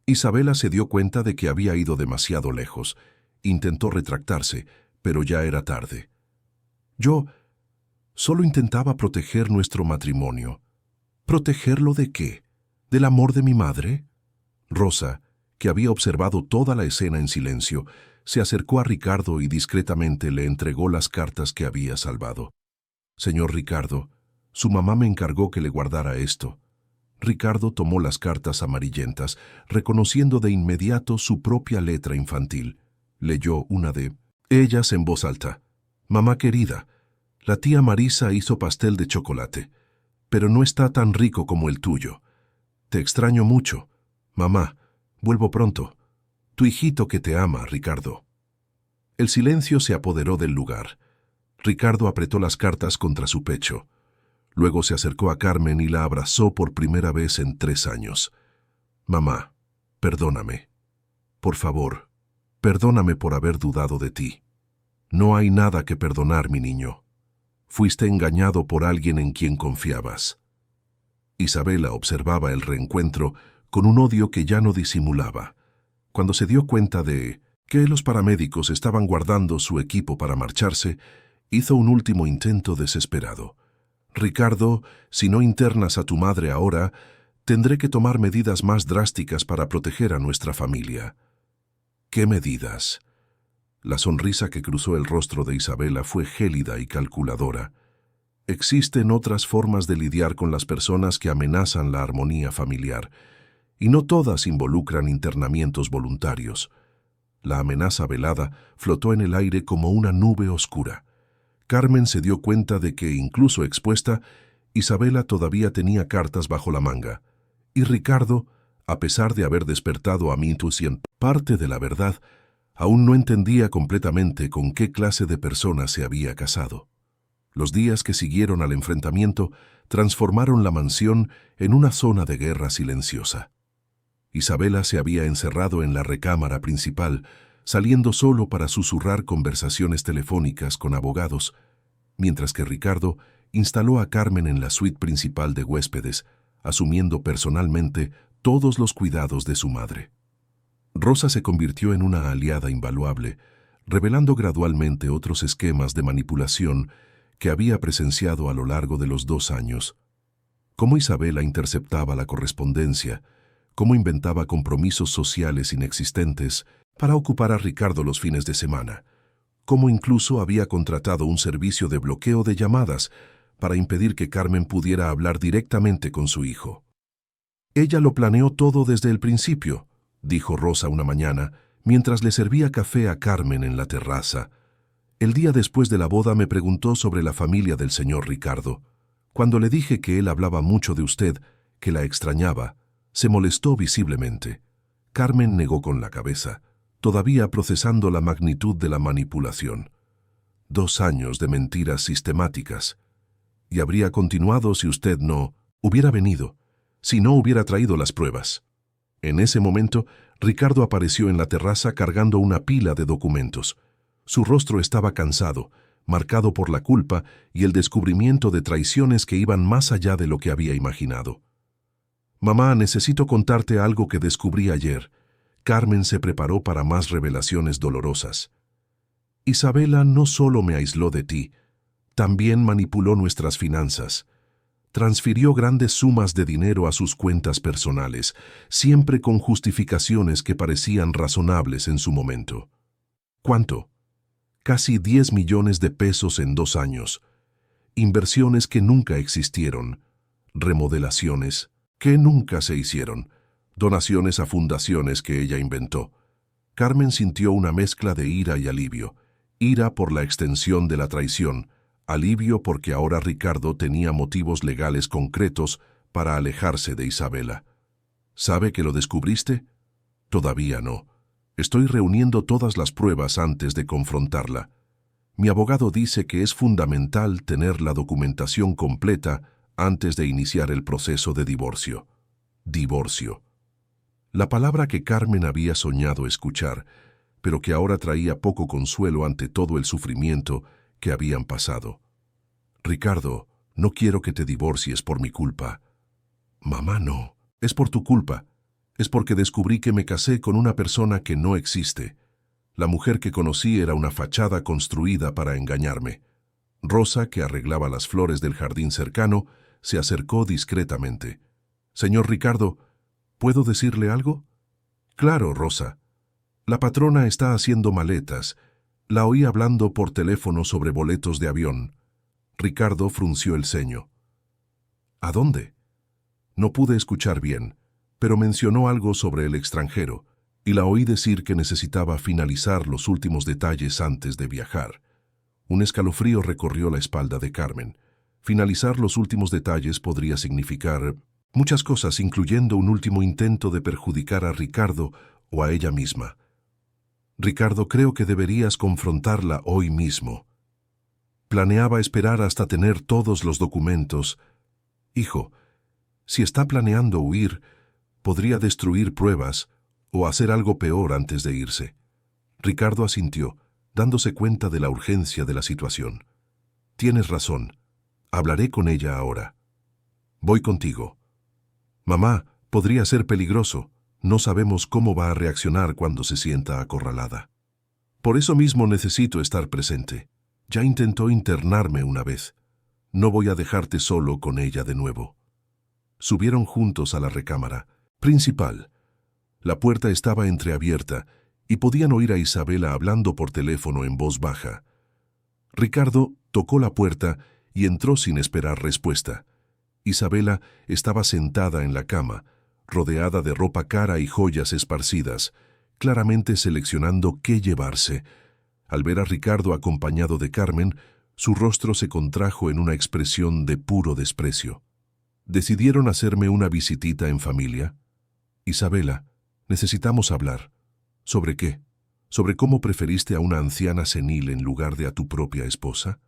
Isabela se dio cuenta de que había ido demasiado lejos. Intentó retractarse, pero ya era tarde. «Yo solo intentaba proteger nuestro matrimonio». «¿Protegerlo de qué? ¿Del amor de mi madre?». Rosa, que había observado toda la escena en silencio, se acercó a Ricardo y discretamente le entregó las cartas que había salvado. «Señor Ricardo, su mamá me encargó que le guardara esto». Ricardo tomó las cartas amarillentas, reconociendo de inmediato su propia letra infantil. Leyó una de ellas en voz alta. «Mamá querida, la tía Marisa hizo pastel de chocolate, pero no está tan rico como el tuyo. Te extraño mucho. Mamá, vuelvo pronto. Tu hijito que te ama, Ricardo». El silencio se apoderó del lugar. Ricardo apretó las cartas contra su pecho. Luego se acercó a Carmen y la abrazó por primera vez en 3 años. «Mamá, perdóname. Por favor, perdóname por haber dudado de ti. No hay nada que perdonar, mi niño. Fuiste engañado por alguien en quien confiabas». Isabela observaba el reencuentro con un odio que ya no disimulaba. Cuando se dio cuenta de que los paramédicos estaban guardando su equipo para marcharse, hizo un último intento desesperado. «Ricardo, si no internas a tu madre ahora, tendré que tomar medidas más drásticas para proteger a nuestra familia». «¿Qué medidas?». La sonrisa que cruzó el rostro de Isabela fue gélida y calculadora. «Existen otras formas de lidiar con las personas que amenazan la armonía familiar, y no todas involucran internamientos voluntarios». La amenaza velada flotó en el aire como una nube oscura. Carmen se dio cuenta de que, incluso expuesta, Isabela todavía tenía cartas bajo la manga. Y Ricardo, a pesar de haber despertado a mi intuición parte de la verdad, aún no entendía completamente con qué clase de persona se había casado. Los días que siguieron al enfrentamiento transformaron la mansión en una zona de guerra silenciosa. Isabela se había encerrado en la recámara principal, saliendo solo para susurrar conversaciones telefónicas con abogados, mientras que Ricardo instaló a Carmen en la suite principal de huéspedes, asumiendo personalmente todos los cuidados de su madre. Rosa se convirtió en una aliada invaluable, revelando gradualmente otros esquemas de manipulación que había presenciado a lo largo de los 2 años. Cómo Isabela interceptaba la correspondencia, cómo inventaba compromisos sociales inexistentes para ocupar a Ricardo los fines de semana, cómo incluso había contratado un servicio de bloqueo de llamadas para impedir que Carmen pudiera hablar directamente con su hijo. «Ella lo planeó todo desde el principio», dijo Rosa una mañana, mientras le servía café a Carmen en la terraza. «El día después de la boda me preguntó sobre la familia del señor Ricardo. Cuando le dije que él hablaba mucho de usted, que la extrañaba, se molestó visiblemente». Carmen negó con la cabeza, todavía procesando la magnitud de la manipulación. 2 años de mentiras sistemáticas. Y habría continuado si usted no hubiera venido, si no hubiera traído las pruebas. En ese momento, Ricardo apareció en la terraza cargando una pila de documentos. Su rostro estaba cansado, marcado por la culpa y el descubrimiento de traiciones que iban más allá de lo que había imaginado. «Mamá, necesito contarte algo que descubrí ayer». Carmen se preparó para más revelaciones dolorosas. «Isabela no solo me aisló de ti, también manipuló nuestras finanzas. Transfirió grandes sumas de dinero a sus cuentas personales, siempre con justificaciones que parecían razonables en su momento». «¿Cuánto?» «Casi 10 millones de pesos en 2 años. Inversiones que nunca existieron. Remodelaciones que nunca se hicieron. Donaciones a fundaciones que ella inventó». Carmen sintió una mezcla de ira y alivio. Ira por la extensión de la traición, alivio porque ahora Ricardo tenía motivos legales concretos para alejarse de Isabela. «¿Sabe que lo descubriste?» «Todavía no. Estoy reuniendo todas las pruebas antes de confrontarla. Mi abogado dice que es fundamental tener la documentación completa antes de iniciar el proceso de divorcio». Divorcio. La palabra que Carmen había soñado escuchar, pero que ahora traía poco consuelo ante todo el sufrimiento que habían pasado. «Ricardo, no quiero que te divorcies por mi culpa». «Mamá, no. Es por tu culpa. Es porque descubrí que me casé con una persona que no existe. La mujer que conocí era una fachada construida para engañarme». Rosa, que arreglaba las flores del jardín cercano, se acercó discretamente. «Señor Ricardo, ¿puedo decirle algo?» «Claro, Rosa. La patrona está haciendo maletas. La oí hablando por teléfono sobre boletos de avión». Ricardo frunció el ceño. «¿A dónde?» «No pude escuchar bien, pero mencionó algo sobre el extranjero, y la oí decir que necesitaba finalizar los últimos detalles antes de viajar». Un escalofrío recorrió la espalda de Carmen. Finalizar los últimos detalles podría significar muchas cosas, incluyendo un último intento de perjudicar a Ricardo o a ella misma. «Ricardo, creo que deberías confrontarla hoy mismo». «Planeaba esperar hasta tener todos los documentos». «Hijo, si está planeando huir, podría destruir pruebas o hacer algo peor antes de irse». Ricardo asintió, dándose cuenta de la urgencia de la situación. «Tienes razón. Hablaré con ella ahora. Voy contigo». «Mamá, podría ser peligroso. No sabemos cómo va a reaccionar cuando se sienta acorralada. Por eso mismo necesito estar presente. Ya intentó internarme una vez. No voy a dejarte solo con ella de nuevo». Subieron juntos a la recámara principal. La puerta estaba entreabierta y podían oír a Isabela hablando por teléfono en voz baja. Ricardo tocó la puerta y entró sin esperar respuesta. Isabela estaba sentada en la cama, rodeada de ropa cara y joyas esparcidas, claramente seleccionando qué llevarse. Al ver a Ricardo acompañado de Carmen, su rostro se contrajo en una expresión de puro desprecio. «¿Decidieron hacerme una visitita en familia?» «Isabela, necesitamos hablar». «¿Sobre qué? ¿Sobre cómo preferiste a una anciana senil en lugar de a tu propia esposa?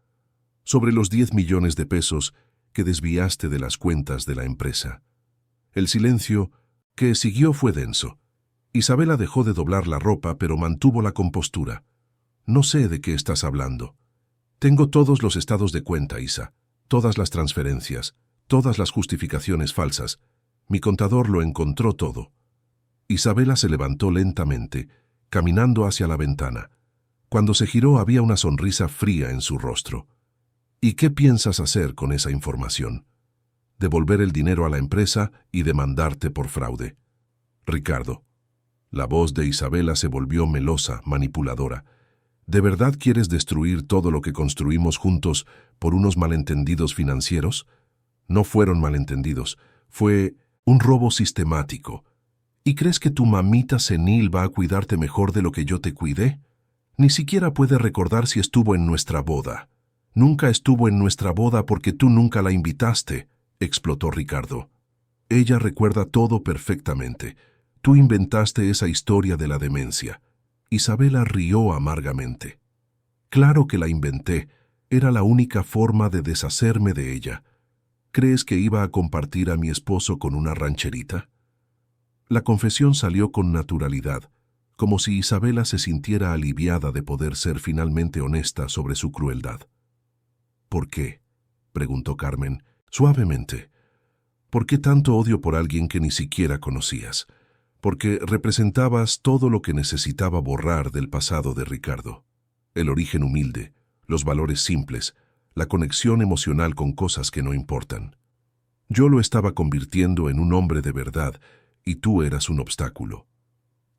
¿Sobre los 10 millones de pesos que desviaste de las cuentas de la empresa?» El silencio que siguió fue denso. Isabela dejó de doblar la ropa, pero mantuvo la compostura. No sé de qué estás hablando. Tengo todos los estados de cuenta, Isa, todas las transferencias, todas las justificaciones falsas. Mi contador lo encontró todo. Isabela se levantó lentamente, caminando hacia la ventana. Cuando se giró había una sonrisa fría en su rostro. ¿Y qué piensas hacer con esa información? Devolver el dinero a la empresa y demandarte por fraude. Ricardo. La voz de Isabela se volvió melosa, manipuladora. ¿De verdad quieres destruir todo lo que construimos juntos por unos malentendidos financieros? No fueron malentendidos, fue un robo sistemático. ¿Y crees que tu mamita senil va a cuidarte mejor de lo que yo te cuidé? Ni siquiera puede recordar si estuvo en nuestra boda. Nunca estuvo en nuestra boda porque tú nunca la invitaste, explotó Ricardo. Ella recuerda todo perfectamente. Tú inventaste esa historia de la demencia. Isabela rió amargamente. Claro que la inventé. Era la única forma de deshacerme de ella. ¿Crees que iba a compartir a mi esposo con una rancherita? La confesión salió con naturalidad, como si Isabela se sintiera aliviada de poder ser finalmente honesta sobre su crueldad. ¿Por qué?, preguntó Carmen, suavemente. ¿Por qué tanto odio por alguien que ni siquiera conocías? Porque representabas todo lo que necesitaba borrar del pasado de Ricardo. El origen humilde, los valores simples, la conexión emocional con cosas que no importan. Yo lo estaba convirtiendo en un hombre de verdad y tú eras un obstáculo.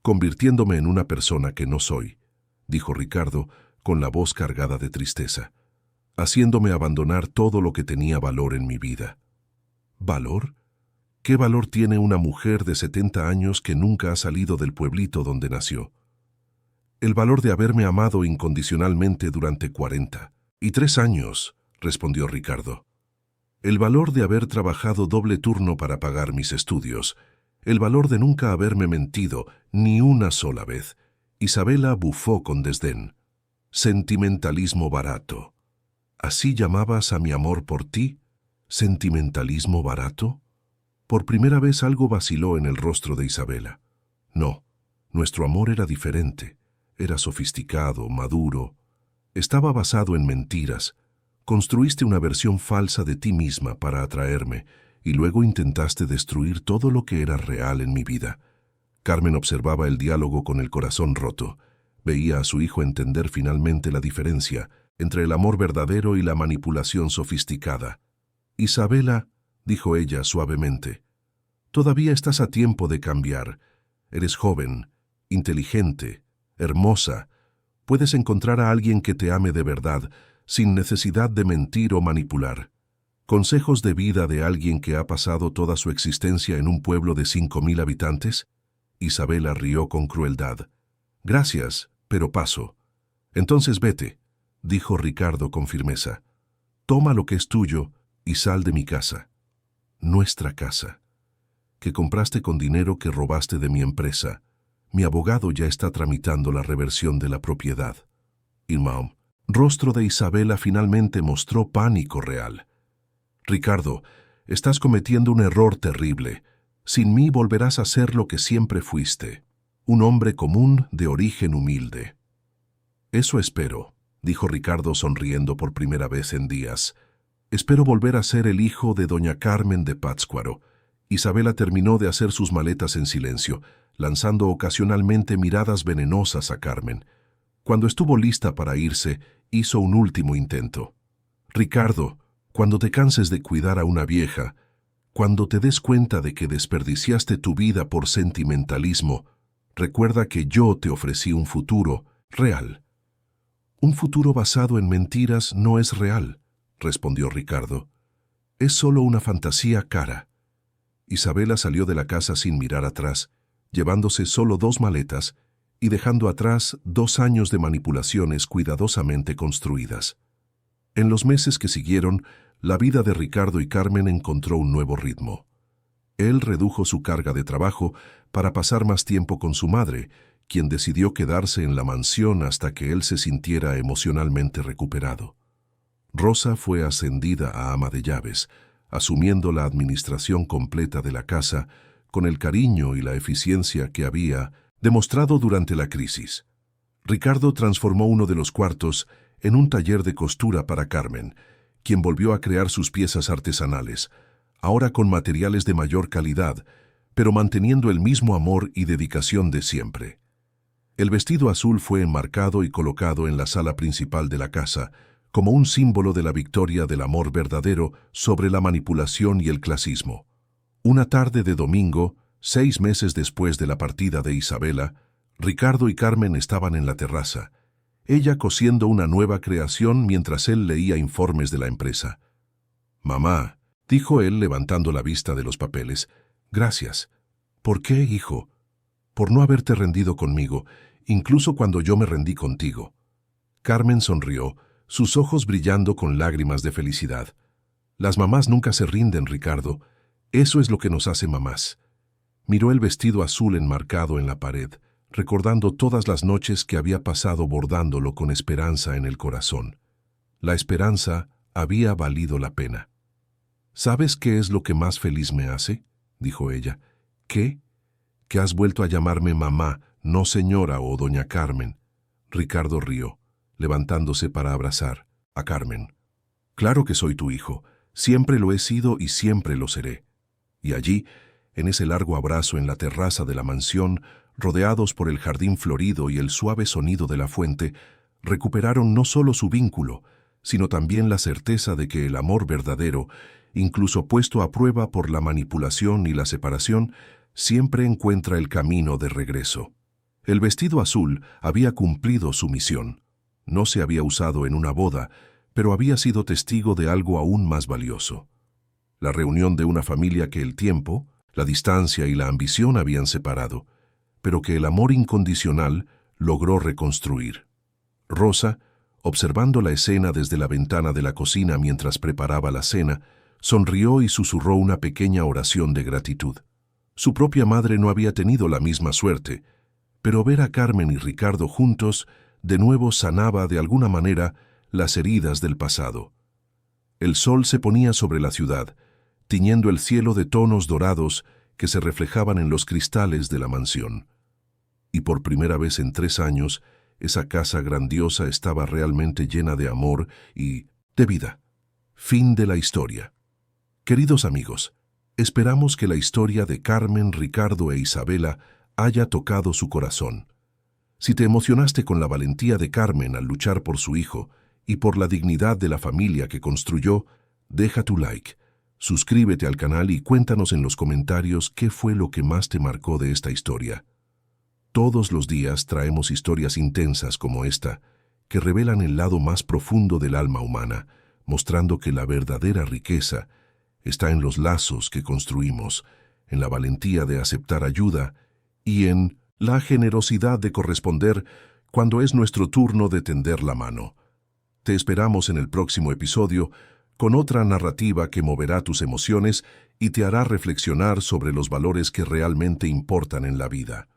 Convirtiéndome en una persona que no soy, dijo Ricardo con la voz cargada de tristeza, haciéndome abandonar todo lo que tenía valor en mi vida. ¿Valor? ¿Qué valor tiene una mujer de 70 años que nunca ha salido del pueblito donde nació? El valor de haberme amado incondicionalmente durante 43 años, respondió Ricardo. El valor de haber trabajado doble turno para pagar mis estudios. El valor de nunca haberme mentido ni una sola vez. Isabela bufó con desdén. Sentimentalismo barato. ¿Así llamabas a mi amor por ti? ¿Sentimentalismo barato? Por primera vez algo vaciló en el rostro de Isabela. No, nuestro amor era diferente. Era sofisticado, maduro. Estaba basado en mentiras. Construiste una versión falsa de ti misma para atraerme y luego intentaste destruir todo lo que era real en mi vida. Carmen observaba el diálogo con el corazón roto. Veía a su hijo entender finalmente la diferencia entre el amor verdadero y la manipulación sofisticada. Isabela, dijo ella suavemente, todavía estás a tiempo de cambiar. Eres joven, inteligente, hermosa. Puedes encontrar a alguien que te ame de verdad, sin necesidad de mentir o manipular. ¿Consejos de vida de alguien que ha pasado toda su existencia en un pueblo de 5,000 habitantes? Isabela rió con crueldad. Gracias, pero paso. Entonces vete, dijo Ricardo con firmeza. Toma lo que es tuyo y sal de mi casa. Nuestra casa, que compraste con dinero que robaste de mi empresa. Mi abogado ya está tramitando la reversión de la propiedad. Irmão, rostro de Isabela finalmente mostró pánico real. Ricardo, estás cometiendo un error terrible. Sin mí volverás a ser lo que siempre fuiste, un hombre común de origen humilde. Eso espero, dijo Ricardo sonriendo por primera vez en días. Espero volver a ser el hijo de doña Carmen de Pátzcuaro. Isabela terminó de hacer sus maletas en silencio, lanzando ocasionalmente miradas venenosas a Carmen. Cuando estuvo lista para irse, hizo un último intento. Ricardo, cuando te canses de cuidar a una vieja, cuando te des cuenta de que desperdiciaste tu vida por sentimentalismo, recuerda que yo te ofrecí un futuro real. Un futuro basado en mentiras no es real, respondió Ricardo. Es solo una fantasía cara. Isabela salió de la casa sin mirar atrás, llevándose solo 2 maletas y dejando atrás 2 años de manipulaciones cuidadosamente construidas. En los meses que siguieron, la vida de Ricardo y Carmen encontró un nuevo ritmo. Él redujo su carga de trabajo para pasar más tiempo con su madre, quien decidió quedarse en la mansión hasta que él se sintiera emocionalmente recuperado. Rosa fue ascendida a ama de llaves, asumiendo la administración completa de la casa con el cariño y la eficiencia que había Demostrado durante la crisis. Ricardo transformó uno de los cuartos en un taller de costura para Carmen, quien volvió a crear sus piezas artesanales, ahora con materiales de mayor calidad, pero manteniendo el mismo amor y dedicación de siempre. El vestido azul fue enmarcado y colocado en la sala principal de la casa, como un símbolo de la victoria del amor verdadero sobre la manipulación y el clasismo. Una tarde de domingo, 6 meses después de la partida de Isabela, Ricardo y Carmen estaban en la terraza, ella cosiendo una nueva creación mientras él leía informes de la empresa. «Mamá», dijo él levantando la vista de los papeles, «gracias». «¿Por qué, hijo?» «Por no haberte rendido conmigo, incluso cuando yo me rendí contigo». Carmen sonrió, sus ojos brillando con lágrimas de felicidad. «Las mamás nunca se rinden, Ricardo. Eso es lo que nos hace mamás». Miró el vestido azul enmarcado en la pared, recordando todas las noches que había pasado bordándolo con esperanza en el corazón. La esperanza había valido la pena. «¿Sabes qué es lo que más feliz me hace?», dijo ella. «¿Qué?». «Que has vuelto a llamarme mamá, no señora o doña Carmen». Ricardo rió, levantándose para abrazar a Carmen. «Claro que soy tu hijo, siempre lo he sido y siempre lo seré». Y allí, en ese largo abrazo en la terraza de la mansión, rodeados por el jardín florido y el suave sonido de la fuente, recuperaron no solo su vínculo, sino también la certeza de que el amor verdadero, incluso puesto a prueba por la manipulación y la separación, siempre encuentra el camino de regreso. El vestido azul había cumplido su misión. No se había usado en una boda, pero había sido testigo de algo aún más valioso. La reunión de una familia que el tiempo, la distancia y la ambición habían separado, pero que el amor incondicional logró reconstruir. Rosa, observando la escena desde la ventana de la cocina mientras preparaba la cena, sonrió y susurró una pequeña oración de gratitud. Su propia madre no había tenido la misma suerte, pero ver a Carmen y Ricardo juntos de nuevo sanaba de alguna manera las heridas del pasado. El sol se ponía sobre la ciudad, tiñendo el cielo de tonos dorados que se reflejaban en los cristales de la mansión. Y por primera vez en 3 años, esa casa grandiosa estaba realmente llena de amor y de vida. Fin de la historia. Queridos amigos, esperamos que la historia de Carmen, Ricardo e Isabela haya tocado su corazón. Si te emocionaste con la valentía de Carmen al luchar por su hijo y por la dignidad de la familia que construyó, deja tu like, suscríbete al canal y cuéntanos en los comentarios qué fue lo que más te marcó de esta historia. Todos los días traemos historias intensas como esta, que revelan el lado más profundo del alma humana, mostrando que la verdadera riqueza está en los lazos que construimos, en la valentía de aceptar ayuda y en la generosidad de corresponder cuando es nuestro turno de tender la mano. Te esperamos en el próximo episodio con otra narrativa que moverá tus emociones y te hará reflexionar sobre los valores que realmente importan en la vida.